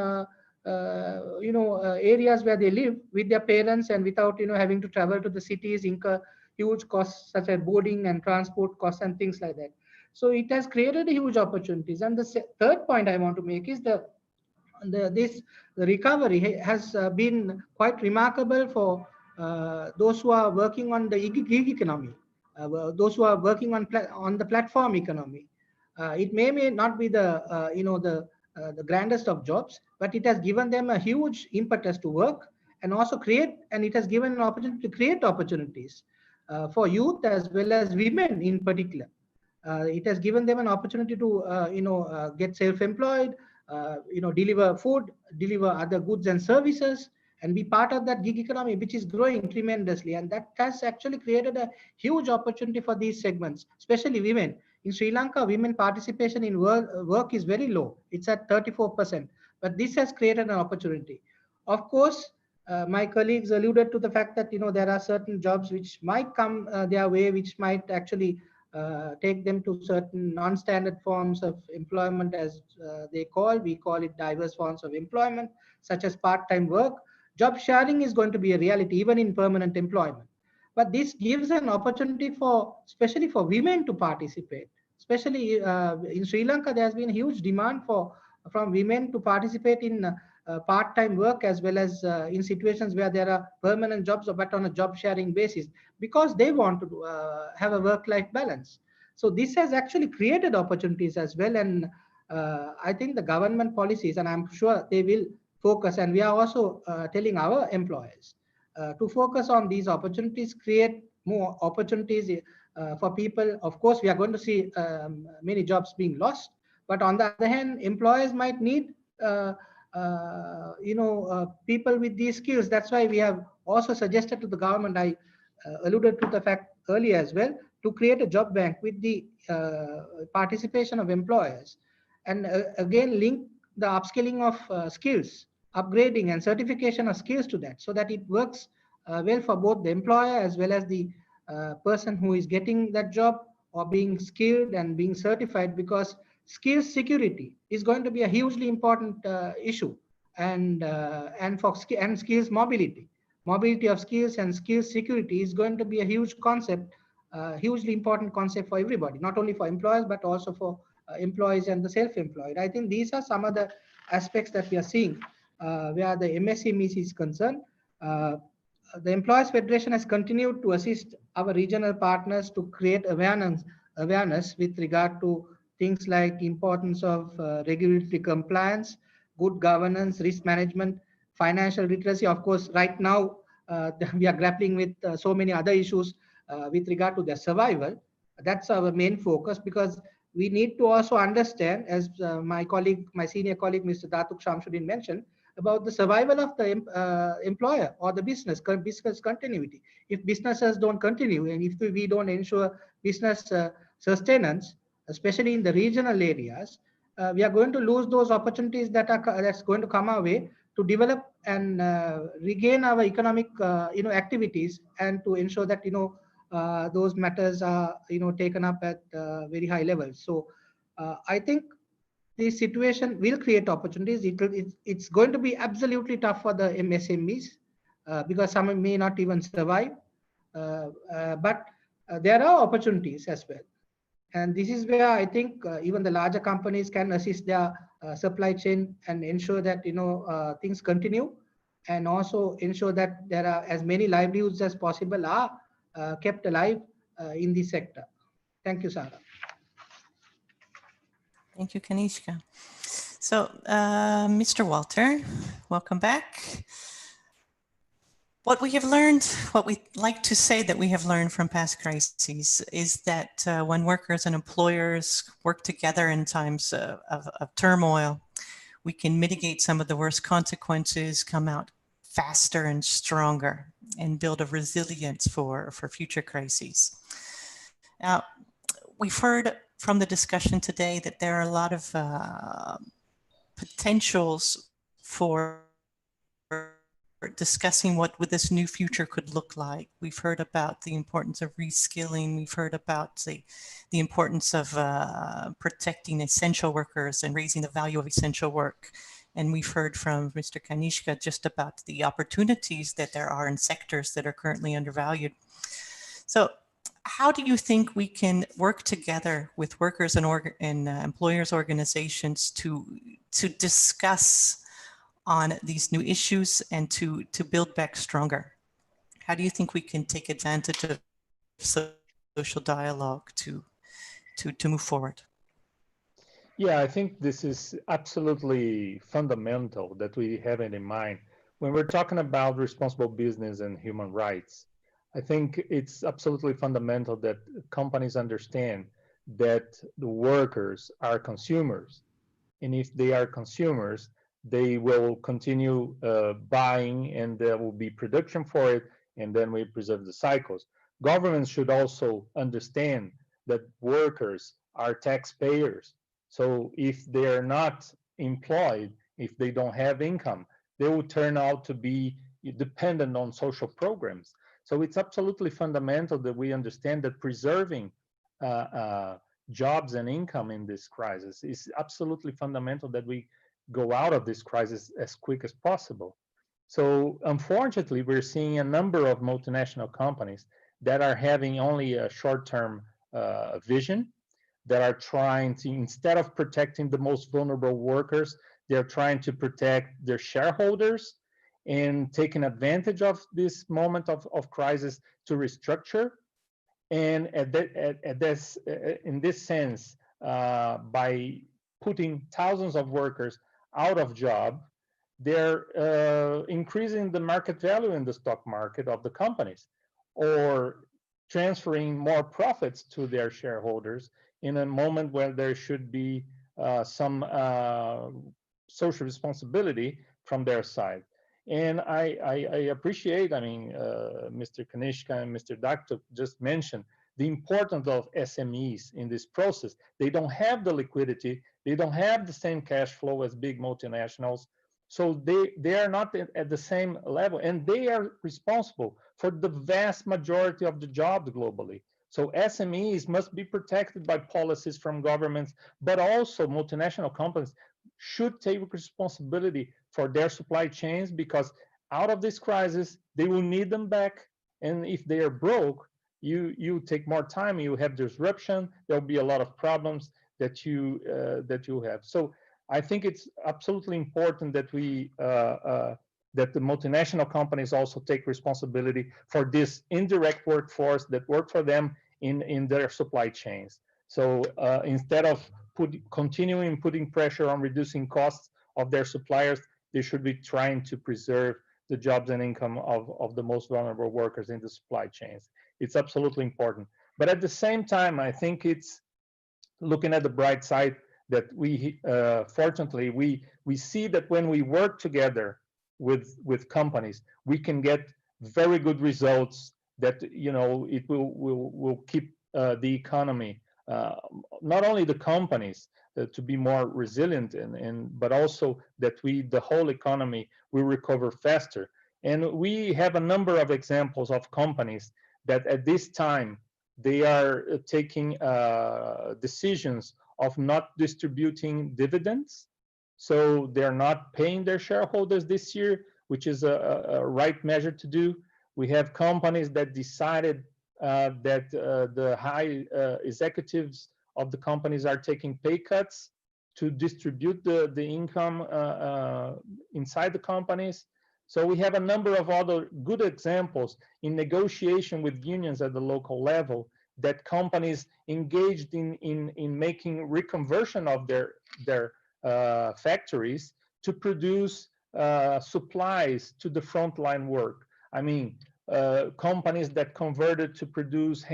areas where they live with their parents, and without having to travel to the cities, incur huge costs such as boarding and transport costs and things like that. So it has created huge opportunities. And the third point I want to make is the recovery has been quite remarkable for those who are working on the gig economy, those who are working on the platform economy. It may not be the grandest of jobs, but it has given them a huge impetus to work, and also and it has given an opportunity to create opportunities for youth as well as women in particular. It has given them an opportunity to get self-employed, deliver food, deliver other goods and services, and be part of that gig economy, which is growing tremendously. And that has actually created a huge opportunity for these segments, especially women. In Sri Lanka, women participation in work is very low. It's at 34%, but this has created an opportunity. Of course, my colleagues alluded to the fact that there are certain jobs which might come their way, which might actually take them to certain non-standard forms of employment, as we call it diverse forms of employment, such as part-time work. Job sharing is going to be a reality even in permanent employment. But this gives an opportunity especially for women to participate. Especially in Sri Lanka, there has been a huge demand from women to participate in part-time work, as well as in situations where there are permanent jobs, but on a job sharing basis, because they want to have a work-life balance. So this has actually created opportunities as well. And I think the government policies, and I'm sure they will focus, and we are also telling our employers to focus on these opportunities, create more opportunities for people. Of course, we are going to see many jobs being lost, but on the other hand, employers might need people with these skills. That's why we have also suggested to the government, I alluded to the fact earlier as well, to create a job bank with the participation of employers, and again link the upskilling of skills, upgrading and certification of skills to that, so that it works well for both the employer as well as the person who is getting that job or being skilled and being certified, because skills security is going to be a hugely important issue, and for and skills mobility of skills and skills security is going to be a huge concept, hugely important concept for everybody, not only for employers but also for employees and the self-employed. I think these are some of the aspects that we are seeing where the MSMEs is concerned. The Employers Federation has continued to assist our regional partners to create awareness with regard to things like importance of regulatory compliance, good governance, risk management, financial literacy. Of course, right now we are grappling with so many other issues with regard to their survival. That's our main focus, because we need to also understand, as my senior colleague, Mr. Datuk Shamsuddin mentioned, about the survival of the employer or the business continuity. If businesses don't continue, and if we don't ensure business sustenance, especially in the regional areas, we are going to lose those opportunities that's going to come our way to develop and regain our economic activities, and to ensure that those matters are taken up at very high levels. So I think this situation will create opportunities. It's going to be absolutely tough for the MSMEs because some may not even survive. But there are opportunities as well. And this is where I think even the larger companies can assist their supply chain and ensure that things continue, and also ensure that there are as many livelihoods as possible are kept alive in this sector. Thank you, Sarah. Thank you, Kanishka. So, Mr. Walter, welcome back. What we have learned, what we like to say that we have learned from past crises is that when workers and employers work together in times of turmoil, we can mitigate some of the worst consequences, come out faster and stronger, and build a resilience for future crises. Now, we've heard from the discussion today that there are a lot of potentials for discussing what this new future could look like. We've heard about the importance of reskilling. We've heard about the importance of protecting essential workers and raising the value of essential work. And we've heard from Mr. Kanishka just about the opportunities that there are in sectors that are currently undervalued. So how do you think we can work together with workers and employers organizations to discuss on these new issues and to build back stronger? How do you think we can take advantage of social dialogue to move forward? Yeah, I think this is absolutely fundamental that we have it in mind. When we're talking about responsible business and human rights, I think it's absolutely fundamental that companies understand that the workers are consumers. And if they are consumers, they will continue buying, and there will be production for it, and then we preserve the cycles. Governments should also understand that workers are taxpayers. So if they are not employed, if they don't have income, they will turn out to be dependent on social programs. So it's absolutely fundamental that we understand that preserving jobs and income in this crisis is absolutely fundamental, that we go out of this crisis as quick as possible. So unfortunately, we're seeing a number of multinational companies that are having only a short-term vision, that are trying to, instead of protecting the most vulnerable workers, they're trying to protect their shareholders and taking advantage of this moment of crisis to restructure. And in this sense, by putting thousands of workers out of job, they're increasing the market value in the stock market of the companies, or transferring more profits to their shareholders in a moment where there should be some social responsibility from their side. And I appreciate, I mean, Mr. Kanishka and Mr. Daktuk just mentioned the importance of SMEs in this process. They don't have the liquidity, they don't have the same cash flow as big multinationals. So they are not at the same level, and they are responsible for the vast majority of the jobs globally. So SMEs must be protected by policies from governments, but also multinational companies should take responsibility for their supply chains, because out of this crisis, they will need them back. And if they are broke, you take more time, you have disruption, there'll be a lot of problems that you have. So I think it's absolutely important that that the multinational companies also take responsibility for this indirect workforce that work for them in their supply chains. So instead of continuing putting pressure on reducing costs of their suppliers, they should be trying to preserve the jobs and income of the most vulnerable workers in the supply chains. It's absolutely important. But at the same time, I think it's looking at the bright side that we, fortunately, we see that when we work together with companies, we can get very good results that, you know, it will keep the economy, not only the companies, to be more resilient, but also that the whole economy will recover faster. And we have a number of examples of companies that at this time, they are taking decisions of not distributing dividends. So they're not paying their shareholders this year, which is a right measure to do. We have companies that decided that the high executives of the companies are taking pay cuts to distribute the income inside the companies. So we have a number of other good examples in negotiation with unions at the local level that companies engaged in making reconversion of their factories to produce supplies to the frontline work. I mean, companies that converted to produce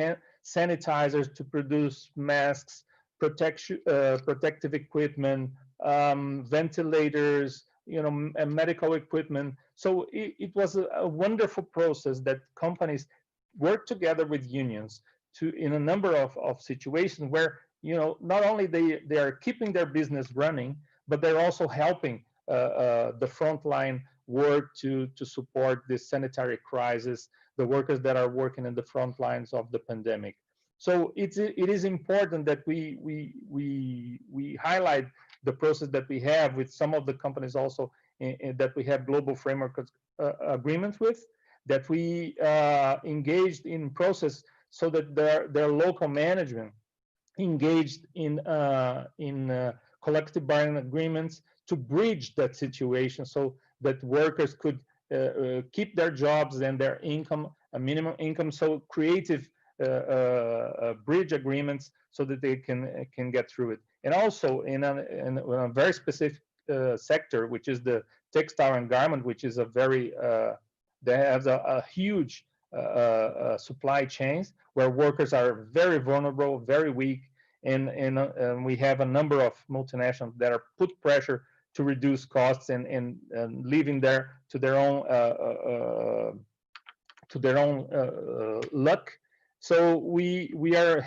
sanitizers, to produce masks, protective equipment, ventilators, you know, and medical equipment. So it was a wonderful process that companies work together with unions in a number of situations where, you know, not only they are keeping their business running, but they're also helping the frontline work to support this sanitary crisis, the workers that are working in the front lines of the pandemic. So it is important that we highlight the process that we have with some of the companies also that we have global framework agreements with, that we engaged in process so that their local management engaged in collective bargaining agreements to bridge that situation so that workers could keep their jobs and their income, a minimum income, so creative bridge agreements so that they can get through it. And also in a very specific sector, which is the textile and garment, which is a very, they have a huge supply chains where workers are very vulnerable, very weak, and we have a number of multinationals that are put pressure to reduce costs and leaving there to their own luck. So we are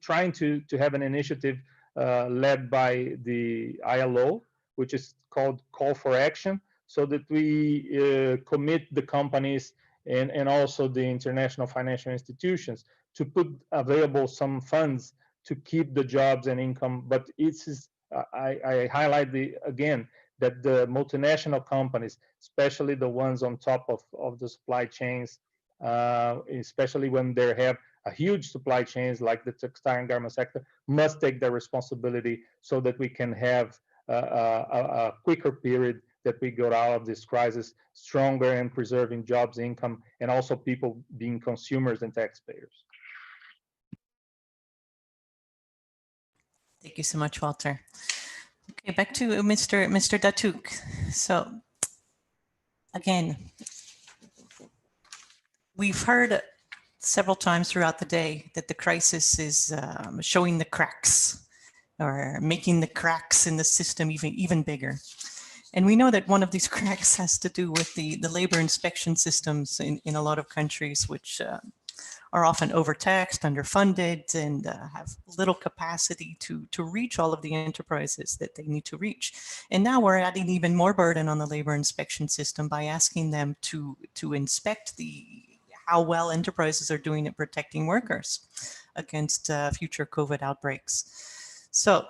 trying to have an initiative led by the ILO, which is called Call for Action, so that we commit the companies and also the international financial institutions to put available some funds to keep the jobs and income. But I highlight again that the multinational companies, especially the ones on top of the supply chains, especially when they have a huge supply chains like the textile and garment sector, must take their responsibility so that we can have a quicker period that we got out of this crisis stronger and preserving jobs, income, and also people being consumers and taxpayers. Thank you so much, Walter. Okay, back to Mr. Datuk. So again, we've heard several times throughout the day that the crisis is showing the cracks or making the cracks in the system even bigger. And we know that one of these cracks has to do with the labor inspection systems in a lot of countries, which are often overtaxed, underfunded, and have little capacity to reach all of the enterprises that they need to reach. And now we're adding even more burden on the labor inspection system by asking them to inspect how well enterprises are doing at protecting workers against future COVID outbreaks. So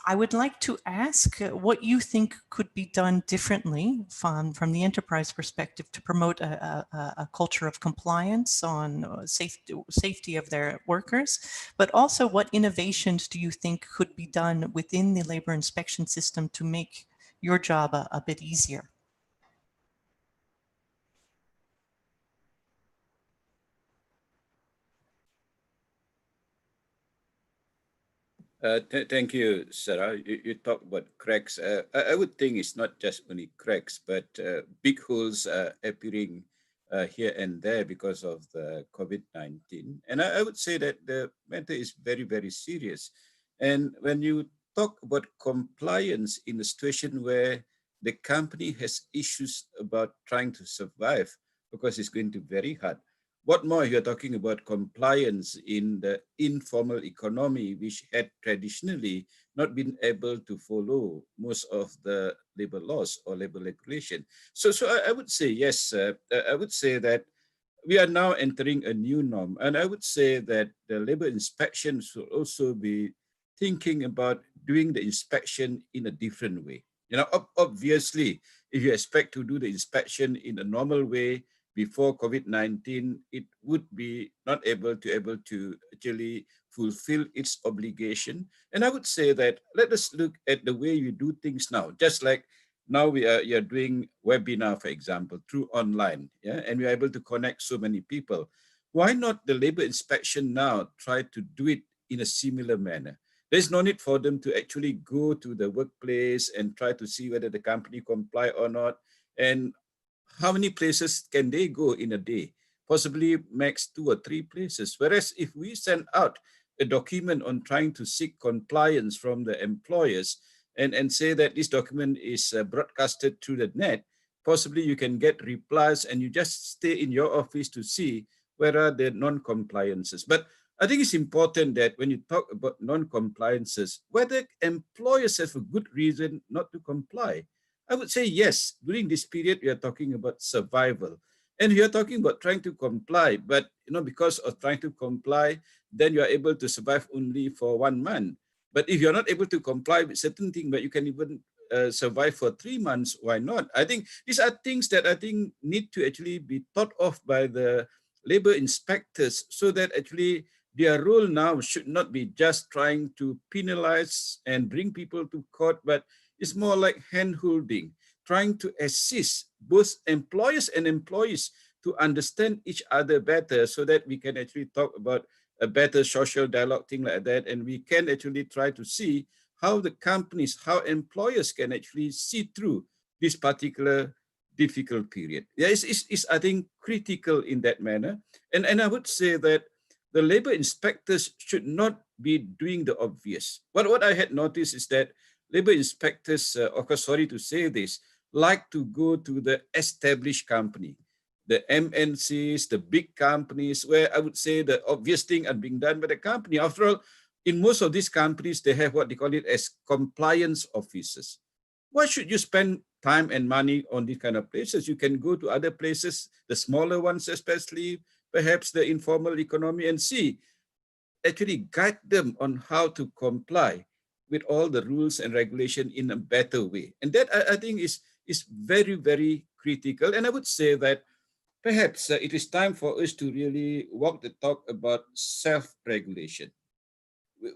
I would like to ask what you think could be done differently from the enterprise perspective to promote a culture of compliance on safety of their workers, but also what innovations do you think could be done within the labor inspection system to make your job a bit easier? Thank you, Sarah. You talk about cracks. I would think it's not just only cracks, but big holes appearing here and there because of the COVID-19. And I would say that the matter is very, very serious. And when you talk about compliance in a situation where the company has issues about trying to survive, because it's going to be very hard. What more, you're talking about compliance in the informal economy, which had traditionally not been able to follow most of the labor laws or labor regulation. So I would say, yes, I would say that we are now entering a new norm. And I would say that the labor inspection should also be thinking about doing the inspection in a different way. You know, obviously, if you expect to do the inspection in a normal way, before COVID-19, it would be not able to actually fulfill its obligation. And I would say that let us look at the way you do things now, just like now you're doing webinar, for example, through online, yeah, and we're able to connect so many people. Why not the labor inspection now try to do it in a similar manner? There's no need for them to actually go to the workplace and try to see whether the company comply or not. And how many places can they go in a day? Possibly max 2 or 3 places. Whereas if we send out a document on trying to seek compliance from the employers and say that this document is broadcasted through the net, possibly you can get replies and you just stay in your office to see where are the non-compliances. But I think it's important that when you talk about non-compliances, whether employers have a good reason not to comply, I would say yes. During this period, we are talking about survival. And we are talking about trying to comply, but because of trying to comply, then you are able to survive only for 1 month. But if you're not able to comply with certain things, but you can even survive for 3 months, why not? I think these are things that I think need to actually be thought of by the labor inspectors, so that actually their role now should not be just trying to penalize and bring people to court, but it's more like hand-holding, trying to assist both employers and employees to understand each other better, so that we can actually talk about a better social dialogue, thing like that. And we can actually try to see how the companies, how employers can actually see through this particular difficult period. Yeah, it's I think, critical in that manner. And I would say that the labor inspectors should not be doing the obvious. What I had noticed is that labor inspectors, of course, sorry to say this, like to go to the established company, the MNCs, the big companies, where I would say the obvious thing are being done by the company. After all, in most of these companies, they have what they call it as compliance officers. Why should you spend time and money on these kind of places? You can go to other places, the smaller ones especially, perhaps the informal economy, and see, actually guide them on how to comply with all the rules and regulation in a better way. And that I think is very, very critical. And I would say that perhaps it is time for us to really walk the talk about self-regulation.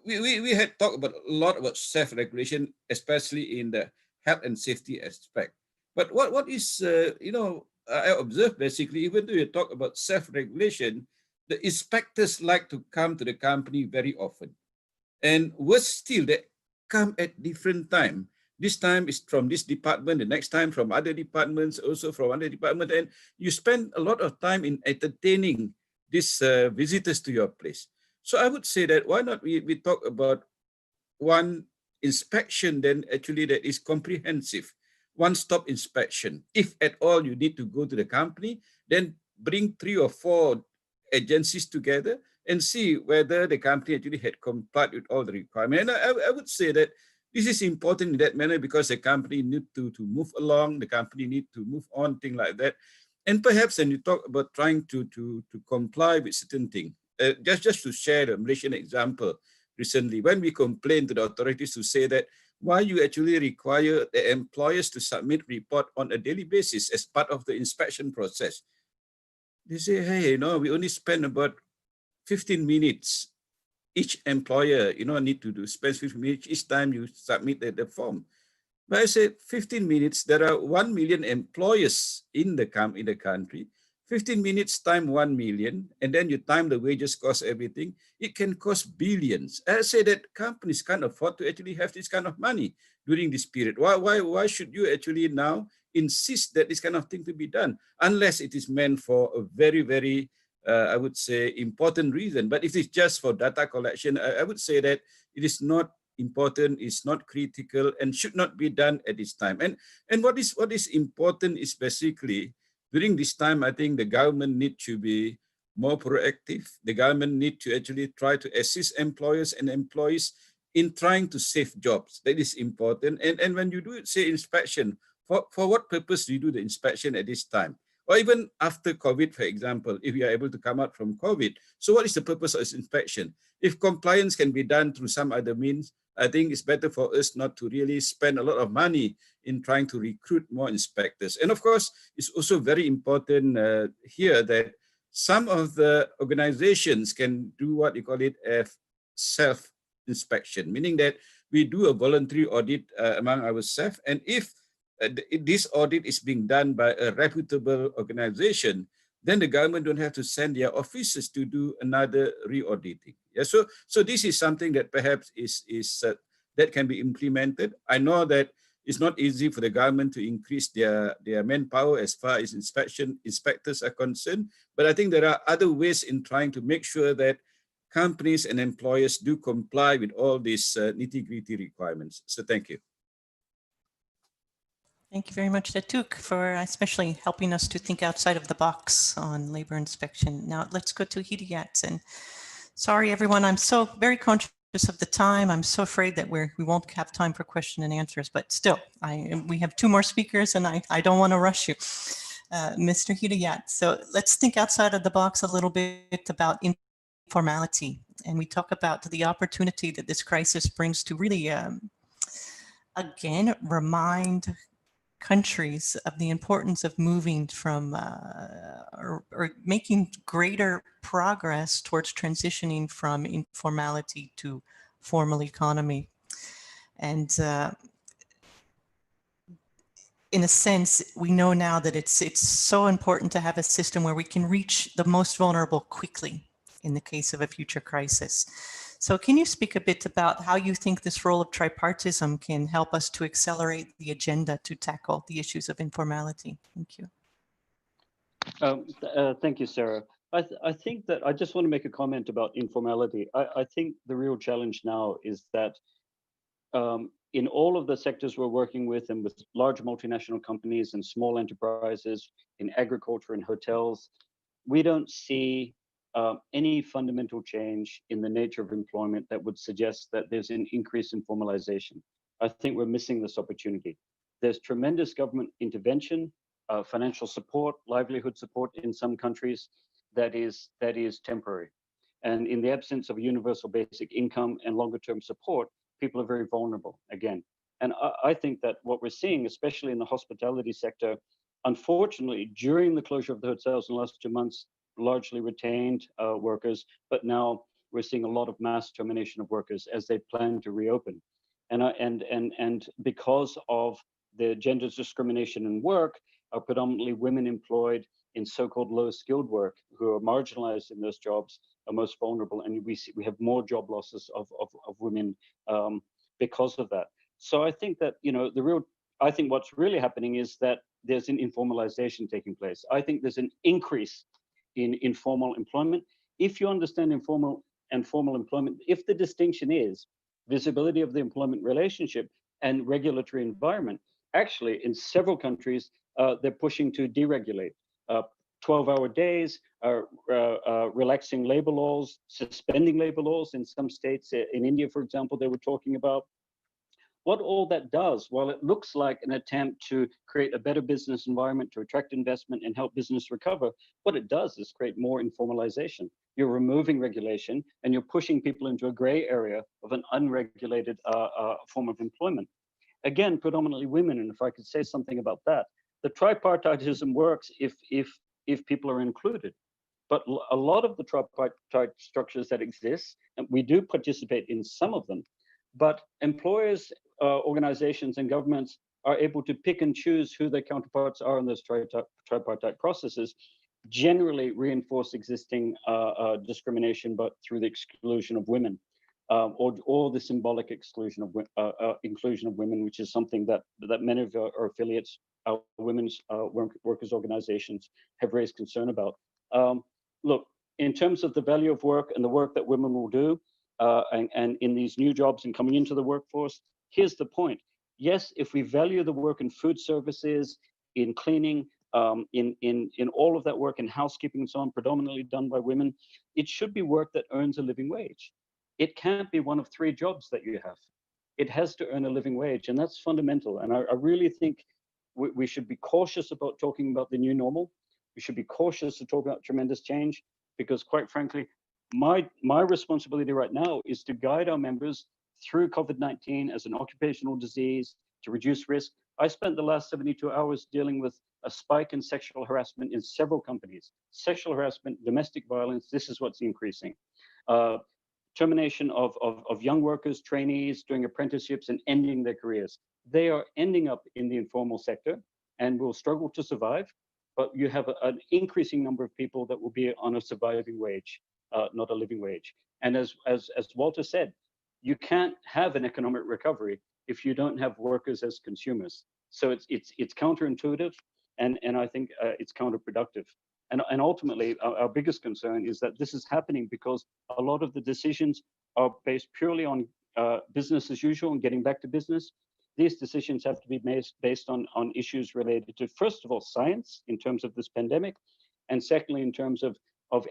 We had talked about a lot about self-regulation, especially in the health and safety aspect. But what is, I observed basically, even though you talk about self-regulation, the inspectors like to come to the company very often. And worse still, they come at different time. This time is from this department, the next time from other departments, also from other departments. And you spend a lot of time in entertaining these visitors to your place. So I would say that why not we talk about one inspection then actually that is comprehensive. one-stop inspection. If at all you need to go to the company, then bring 3 or 4 agencies together and see whether the company actually had complied with all the requirements. And I would say that this is important in that manner because the company need to move along, the company need to move on, things like that. And perhaps when you talk about trying to comply with certain things, just to share the Malaysian example, recently, when we complained to the authorities to say that why you actually require the employers to submit report on a daily basis as part of the inspection process. They say, hey, no, we only spend about 15 minutes. Each employer, need to spend 15 minutes each time you submit the form. But I said 15 minutes, there are 1 million employers in the country. 15 minutes time 1 million, and then you time the wages, cost, everything, it can cost billions. I say that companies can't afford to actually have this kind of money during this period. Why should you actually now insist that this kind of thing to be done, unless it is meant for a very, very, I would say, important reason. But if it's just for data collection, I would say that it is not important, is not critical, and should not be done at this time. And what is important is basically, during this time, I think the government need to be more proactive. The government need to actually try to assist employers and employees in trying to save jobs. That is important. And when you do, say, inspection, for what purpose do you do the inspection at this time? Or even after COVID, for example, if you are able to come out from COVID. So what is the purpose of this inspection? If compliance can be done through some other means, I think it's better for us not to really spend a lot of money in trying to recruit more inspectors. And of course, it's also very important here that some of the organizations can do what you call it a self-inspection, meaning that we do a voluntary audit among ourselves. And if this audit is being done by a reputable organization, then the government don't have to send their officers to do another re-auditing. Yeah, so this is something that perhaps is that can be implemented. I know that it's not easy for the government to increase their manpower as far as inspectors are concerned, but I think there are other ways in trying to make sure that companies and employers do comply with all these nitty-gritty requirements. So thank you. Thank you very much, Datuk, for especially helping us to think outside of the box on labor inspection. Now let's go to Hidayat. And sorry, everyone, I'm so very conscious of the time. I'm so afraid that we won't have time for question and answers, but still, we have 2 more speakers and I don't want to rush you. Mr. Hidayat, so let's think outside of the box a little bit about informality. And we talk about the opportunity that this crisis brings to really, again, remind countries of the importance of moving from or making greater progress towards transitioning from informality to formal economy. And in a sense, we know now that it's so important to have a system where we can reach the most vulnerable quickly in the case of a future crisis. So can you speak a bit about how you think this role of tripartism can help us to accelerate the agenda to tackle the issues of informality? Thank you. Thank you, Sarah. I think that I just want to make a comment about informality. I think the real challenge now is that in all of the sectors we're working with, and with large multinational companies and small enterprises, in agriculture and hotels, we don't see any fundamental change in the nature of employment that would suggest that there's an increase in formalization. I think we're missing this opportunity. There's tremendous government intervention, financial support, livelihood support in some countries that is temporary. And in the absence of a universal basic income and longer term support, people are very vulnerable again. And I think that what we're seeing, especially in the hospitality sector, unfortunately, during the closure of the hotels in the last 2 months, largely retained workers, but now we're seeing a lot of mass termination of workers as they plan to reopen. And because of the gender discrimination in work, are predominantly women employed in so-called low-skilled work who are marginalized in those jobs are most vulnerable, and we have more job losses of women because of that. So I think that I think what's really happening is that there's an informalization taking place. I think there's an increase in informal employment. If you understand informal and formal employment, if the distinction is visibility of the employment relationship and regulatory environment, actually, in several countries, they're pushing to deregulate. 12-hour days, relaxing labor laws, suspending labor laws in some states. In India, for example, they were talking about. What all that does, while it looks like an attempt to create a better business environment to attract investment and help business recover, what it does is create more informalization. You're removing regulation and you're pushing people into a gray area of an unregulated form of employment. Again, predominantly women, and if I could say something about that, the tripartitism works if people are included. But a lot of the tripartite structures that exist, and we do participate in some of them, but employers, organizations, and governments are able to pick and choose who their counterparts are in those tripartite processes, generally reinforce existing discrimination, but through the exclusion of women, or the symbolic exclusion of inclusion of women, which is something that many of our affiliates, our women's workers' organizations, have raised concern about. Look, in terms of the value of work and the work that women will do, and in these new jobs and coming into the workforce, here's the point. Yes, if we value the work in food services, in cleaning, in all of that work in housekeeping and so on, predominantly done by women, it should be work that earns a living wage. It can't be one of 3 jobs that you have. It has to earn a living wage, and that's fundamental. And I really think we should be cautious about talking about the new normal. We should be cautious to talk about tremendous change, because quite frankly, my responsibility right now is to guide our members through COVID-19 as an occupational disease to reduce risk. I spent the last 72 hours dealing with a spike in sexual harassment in several companies. Sexual harassment, domestic violence, this is what's increasing. Termination of young workers, trainees, doing apprenticeships and ending their careers. They are ending up in the informal sector and will struggle to survive, but you have an increasing number of people that will be on a surviving wage, not a living wage. And as Walter said, you can't have an economic recovery if you don't have workers as consumers. So it's counterintuitive, and I think it's counterproductive. And ultimately, our biggest concern is that this is happening because a lot of the decisions are based purely on business as usual and getting back to business. These decisions have to be based on issues related to, first of all, science in terms of this pandemic, and secondly, in terms of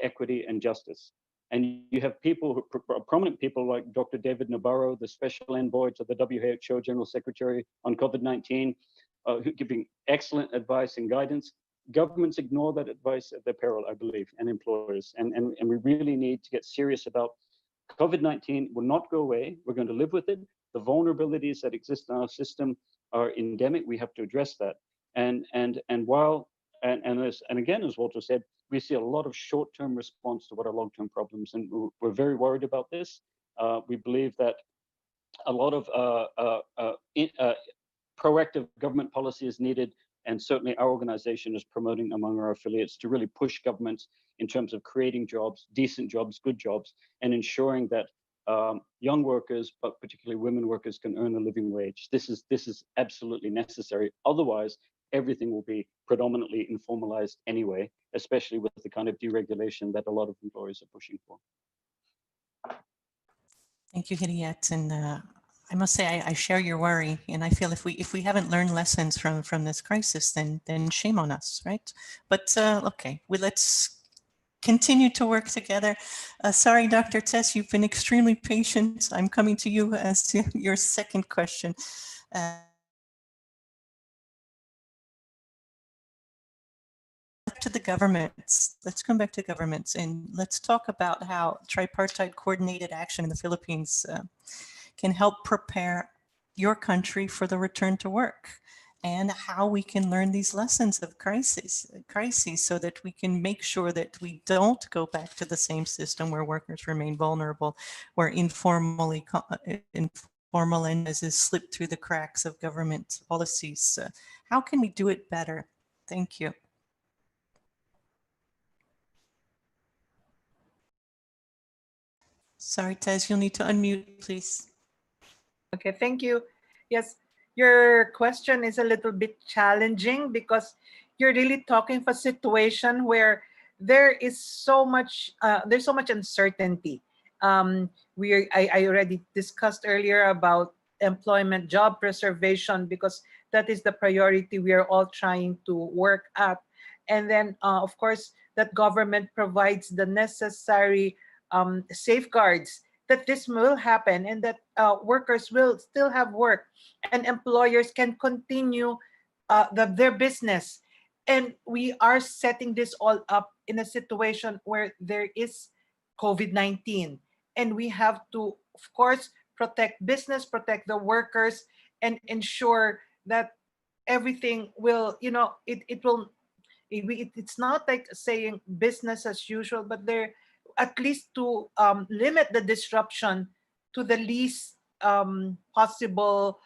equity and justice. And you have people, prominent people like Dr. David Nabarro, the special envoy to the WHO General Secretary on COVID-19, giving excellent advice and guidance. Governments ignore that advice at their peril, I believe, and employers. And we really need to get serious about COVID-19 will not go away. We're going to live with it. The vulnerabilities that exist in our system are endemic. We have to address that. And again, as Walter said, we see a lot of short-term response to what are long-term problems, and we're very worried about this. We believe that a lot of proactive government policy is needed, and certainly our organization is promoting among our affiliates to really push governments in terms of creating jobs, decent jobs, good jobs, and ensuring that young workers, but particularly women workers, can earn a living wage. This is absolutely necessary. Otherwise, everything will be predominantly informalized anyway, especially with the kind of deregulation that a lot of employers are pushing for. Thank you, Hidayat. And I must say, I share your worry, and I feel if we haven't learned lessons from this crisis, then shame on us, right? But okay, let's continue to work together. Sorry, Dr. Tess, you've been extremely patient. I'm coming to you as your second question. To the governments. Let's come back to governments, and let's talk about how tripartite coordinated action in the Philippines can help prepare your country for the return to work, and how we can learn these lessons of crises so that we can make sure that we don't go back to the same system where workers remain vulnerable, where informal enterprises slip through the cracks of government policies. How can we do it better? Thank you. Sorry, Tess, you'll need to unmute, please. Okay, thank you. Yes, your question is a little bit challenging because you're really talking of a situation where there is so much, there's so much uncertainty. I already discussed earlier about employment, job preservation, because that is the priority we are all trying to work at. And then, of course, that government provides the necessary safeguards that this will happen, and that workers will still have work and employers can continue their business. And we are setting this all up in a situation where there is COVID-19. And we have to, of course, protect business, protect the workers, and ensure that everything will, it will, it's not like saying business as usual, but there, at least to limit the disruption to the least possible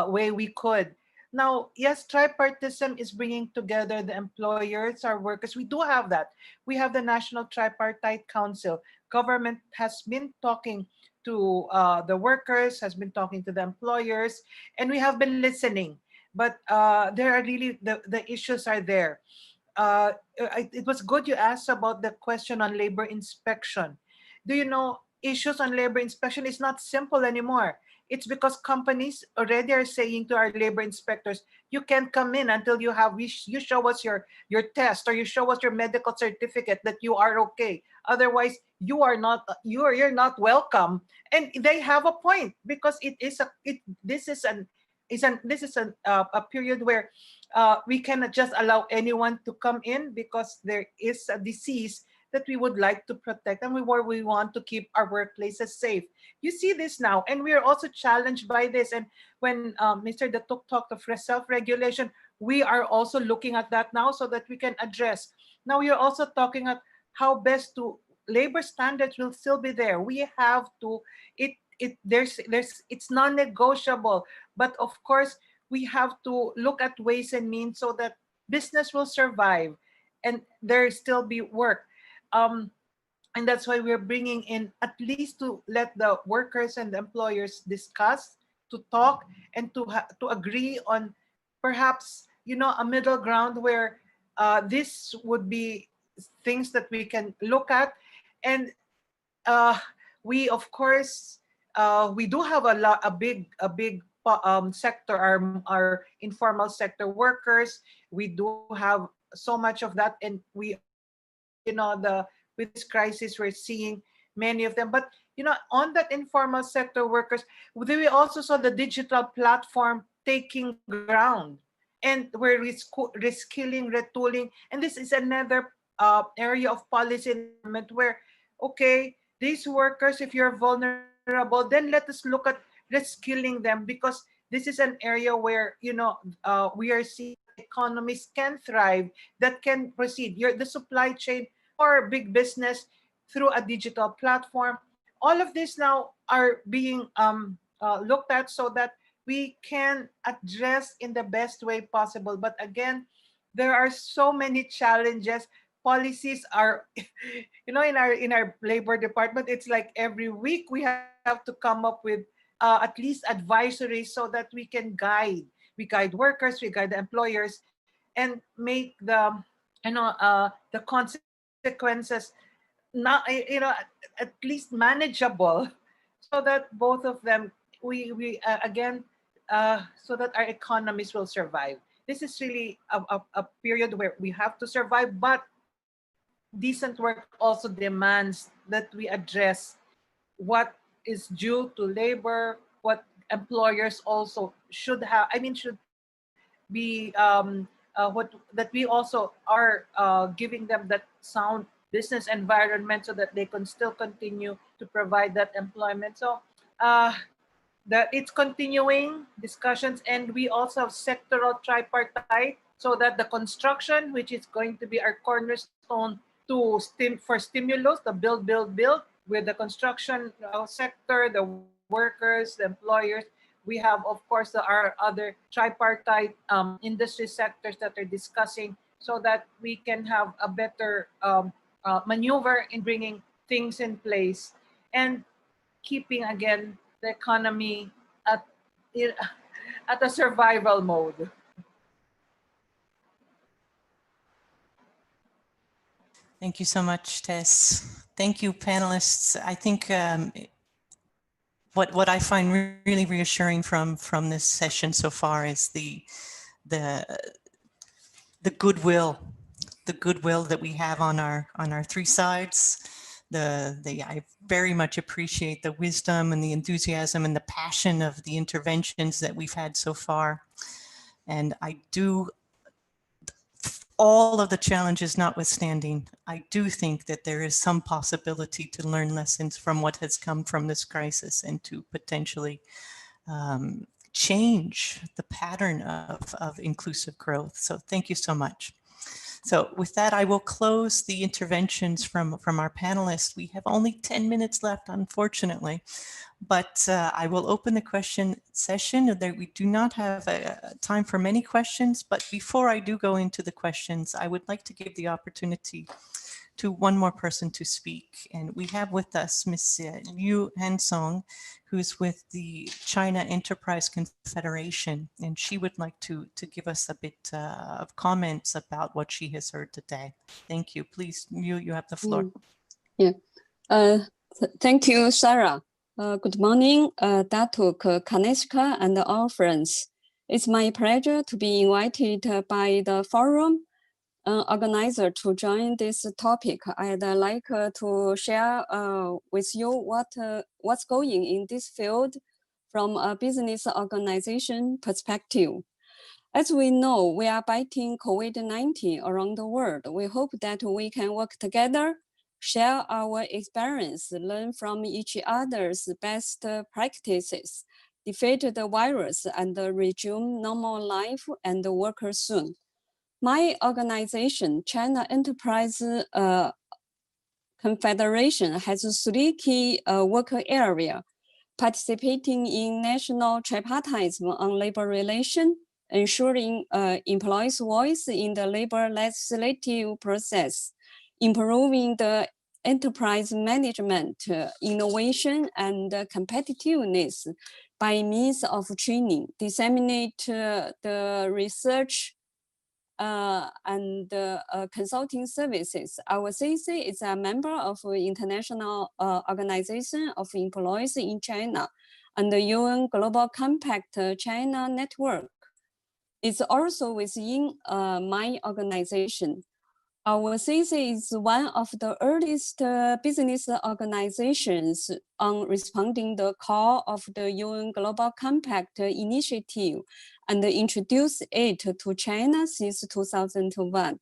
way we could. Now, yes, tripartism is bringing together the employers, our workers. We do have that. We have the National Tripartite Council. Government has been talking to the workers, has been talking to the employers, and we have been listening. But there are really, the issues are there. It was good you asked about the question on labor inspection. Do you know, issues on labor inspection is not simple anymore. It's because companies already are saying to our labor inspectors, you can't come in until you show us your test, or you show us your medical certificate that you are okay. Otherwise, you're not welcome. And they have a point, because this is a period where we cannot just allow anyone to come in, because there is a disease that we would like to protect, and we want to keep our workplaces safe. You see this now, and we are also challenged by this. And when Mr. Datuk talked of self-regulation, we are also looking at that now, so that we can address. Now we are also talking at how best to, labor standards will still be there. We have to, it's non-negotiable. But of course, we have to look at ways and means so that business will survive and there still be work. And that's why we're bringing in, at least to let the workers and the employers discuss, to talk, and to agree on perhaps, a middle ground where this would be things that we can look at. And we, of course, we do have a big sector, our informal sector workers. We do have so much of that, and we, with this crisis, we're seeing many of them. But on that informal sector workers, we also saw the digital platform taking ground, and we're reskilling, retooling, and this is another area of policy environment where, okay, these workers, if you're vulnerable, then let us look at reskilling them, because this is an area where we are seeing economies can thrive, that can proceed. The supply chain for big business through a digital platform. All of this now are being looked at so that we can address in the best way possible. But again, there are so many challenges. Policies are, in our labor department, it's like every week we have to come up with at least advisories so that we can guide. We guide workers, we guide the employers, and make the consequences not, at least manageable, so that both of them, we again, so that our economies will survive. This is really a period where we have to survive, but decent work also demands that we address what is due to labor, what employers also should have, should be, what that we also are giving them that sound business environment so that they can still continue to provide that employment. So that it's continuing discussions, and we also have sectoral tripartite, so that the construction, which is going to be our cornerstone for stimulus, the build, with the construction sector, the workers, the employers. We have, of course, our other tripartite industry sectors that are discussing, so that we can have a better maneuver in bringing things in place and keeping, again, the economy at a survival mode. Thank you so much, Tess. Thank you, panelists. I think what I find really reassuring from this session so far is the goodwill, that we have on our three sides. I very much appreciate the wisdom and the enthusiasm and the passion of the interventions that we've had so far. And I do, all of the challenges notwithstanding, I do think that there is some possibility to learn lessons from what has come from this crisis and to potentially change the pattern of inclusive growth. So thank you so much. So with that, I will close the interventions from our panelists. We have only 10 minutes left, unfortunately, but I will open the question session. We do not have time for many questions, but before I do go into the questions, I would like to give the opportunity to one more person to speak. And we have with us Ms. Liu Hansong, who's with the China Enterprise Confederation, and she would like to give us a bit of comments about what she has heard today. Thank you. Please, you have the floor. Thank you, Sarah. Good morning, Datuk Kanishka and all friends. It's my pleasure to be invited by the forum organizer to join this topic. I'd like to share with you what's going in this field from a business organization perspective. As we know, we are fighting COVID-19 around the world. We hope that we can work together, share our experience, learn from each other's best practices, defeat the virus, and resume normal life and work soon. My organization, China Enterprise Confederation, has three key work areas: participating in national tripartism on labor relations, ensuring employees' voice in the labor legislative process, improving the enterprise management, innovation, and competitiveness by means of training, disseminate the research and consulting services. Our CEC is a member of International Organization of Employees in China and the UN Global Compact China Network. It's also within my organization. Our CEC is one of the earliest business organizations on responding the call of the UN Global Compact initiative and introduced it to China since 2001.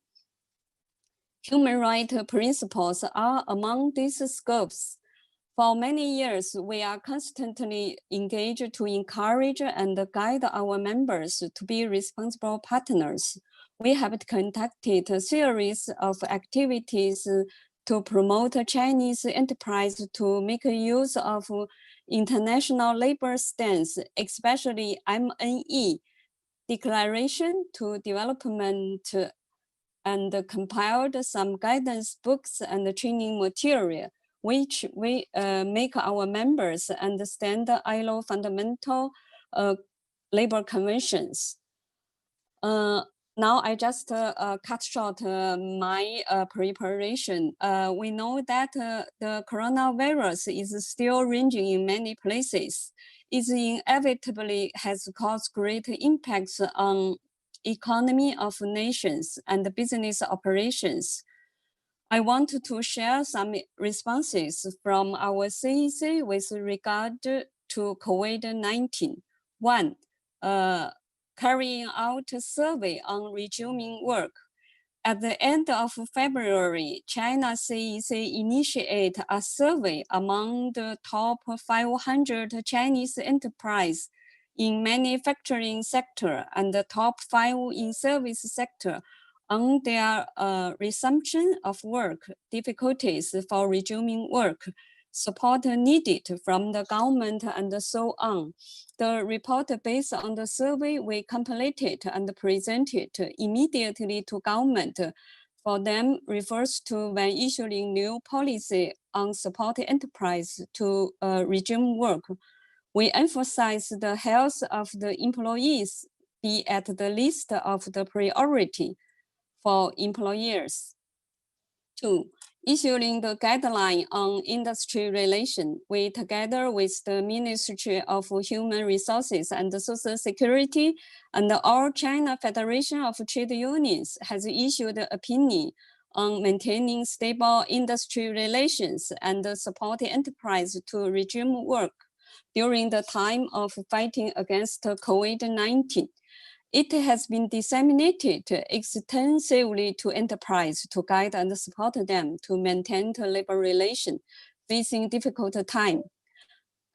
Human rights principles are among these scopes. For many years, we are constantly engaged to encourage and guide our members to be responsible partners. We have conducted a series of activities to promote Chinese enterprise to make use of international labor standards, especially MNE, Declaration to Development, and compiled some guidance books and training material, which we make our members understand the ILO fundamental labor conventions. Now I just cut short my preparation. We know that the coronavirus is still raging in many places. It inevitably has caused great impacts on economy of nations and business operations. I want to share some responses from our CEC with regard to COVID-19. One, carrying out a survey on resuming work. At the end of February, China CEC initiated a survey among the top 500 Chinese enterprises in manufacturing sector and the top 5 in service sector on their resumption of work, difficulties for resuming work, support needed from the government, and so on. The report based on the survey we completed and presented immediately to government for them refers to when issuing new policy on support enterprise to resume work. We emphasize the health of the employees be at the list of the priority for employers. 2. issuing the guideline on industry relation. We, together with the Ministry of Human Resources and Social Security and the All China Federation of Trade Unions, has issued an opinion on maintaining stable industry relations and supporting enterprise to resume work during the time of fighting against COVID-19. It has been disseminated extensively to enterprise to guide and support them to maintain the labor relation facing difficult time.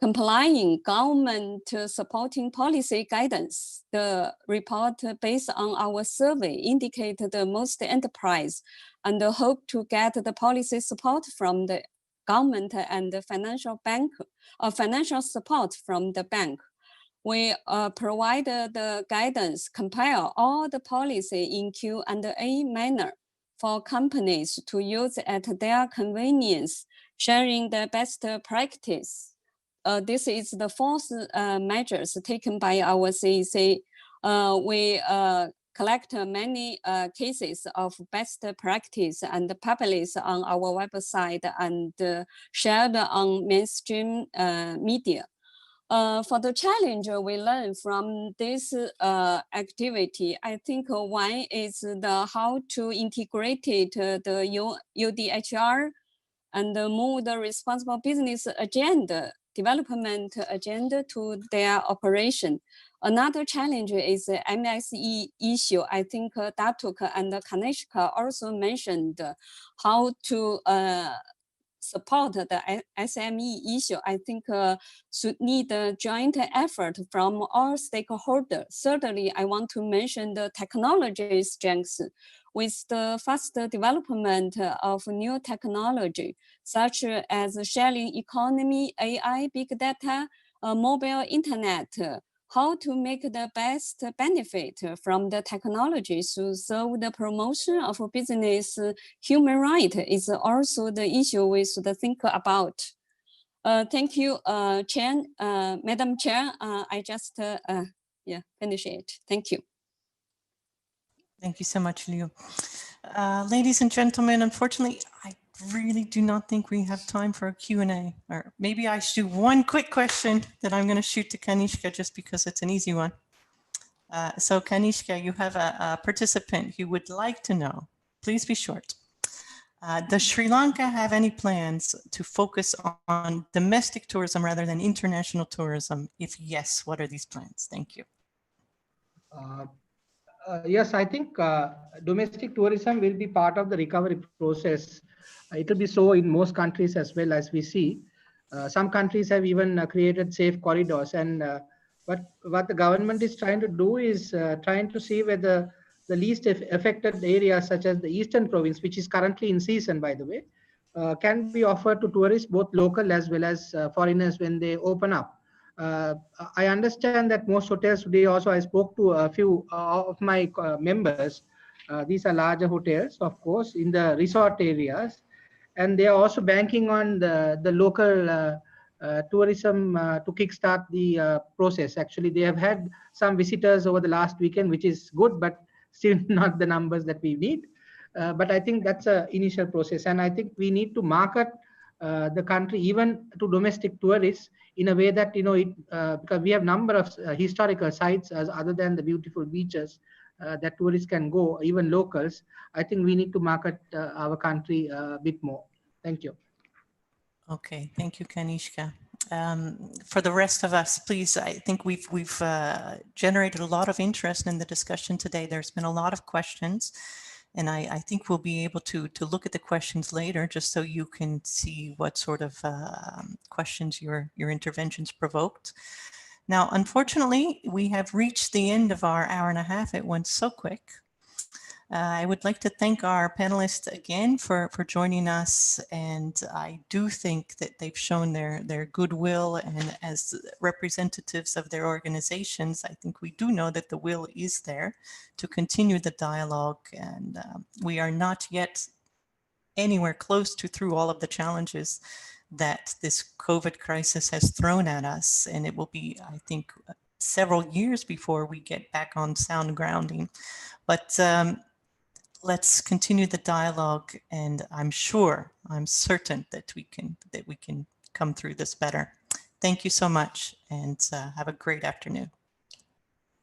Complying government supporting policy guidance, the report based on our survey indicated the most enterprise and hope to get the policy support from the government and the financial bank or financial support from the bank. We provide the guidance, compile all the policy in Q&A manner for companies to use at their convenience, sharing the best practice. This is the fourth measures taken by our CEC. We collect many cases of best practice and publish on our website and shared on mainstream media. For the challenge we learn from this activity, I think one is how to integrate the UDHR and move the responsible business agenda, development agenda to their operation. Another challenge is the MSE issue. I think Datuk and Kanishka also mentioned how to support the SME issue. I think should need a joint effort from all stakeholders. Certainly, I want to mention the technology strengths with the faster development of new technology, such as sharing economy, AI, big data, mobile internet, how to make the best benefit from the technology to serve the promotion of business human right is also the issue we should think about. Thank you, Chair, Madam Chair. I just finish it. Thank you. Thank you so much, Liu. Ladies and gentlemen, unfortunately, I really do not think we have time for a Q&A. Or maybe I should do one quick question that I'm going to shoot to Kanishka just because it's an easy one. So Kanishka, you have a participant who would like to know, please be short. Does Sri Lanka have any plans to focus on domestic tourism rather than international tourism? If yes, what are these plans? Thank you. Yes, I think domestic tourism will be part of the recovery process. It will be so in most countries as well, as we see. Some countries have even created safe corridors. And what the government is trying to do is trying to see whether the least affected areas, such as the Eastern Province, which is currently in season, by the way, can be offered to tourists, both local as well as foreigners, when they open up. I understand that most hotels today also, I spoke to a few of my members. These are larger hotels, of course, in the resort areas. And they are also banking on the local tourism to kickstart the process. Actually, they have had some visitors over the last weekend, which is good, but still not the numbers that we need. But I think that's an initial process. And I think we need to market the country even to domestic tourists in a way that, because we have number of historical sites as other than the beautiful beaches that tourists can go, even locals. I think we need to market our country a bit more. Thank you. Okay, thank you, Kanishka. For the rest of us, please, I think we've generated a lot of interest in the discussion today. There's been a lot of questions. And I think we'll be able to look at the questions later, just so you can see what sort of questions your interventions provoked. Now, unfortunately, we have reached the end of our hour and a half. It went so quick. I would like to thank our panelists again for joining us. And I do think that they've shown their goodwill, and as representatives of their organizations, I think we do know that the will is there to continue the dialogue. And we are not yet anywhere close to through all of the challenges that this COVID crisis has thrown at us. And it will be, I think, several years before we get back on sound grounding. But let's continue the dialogue, and I'm certain that we can come through this better. Thank you so much, and have a great afternoon.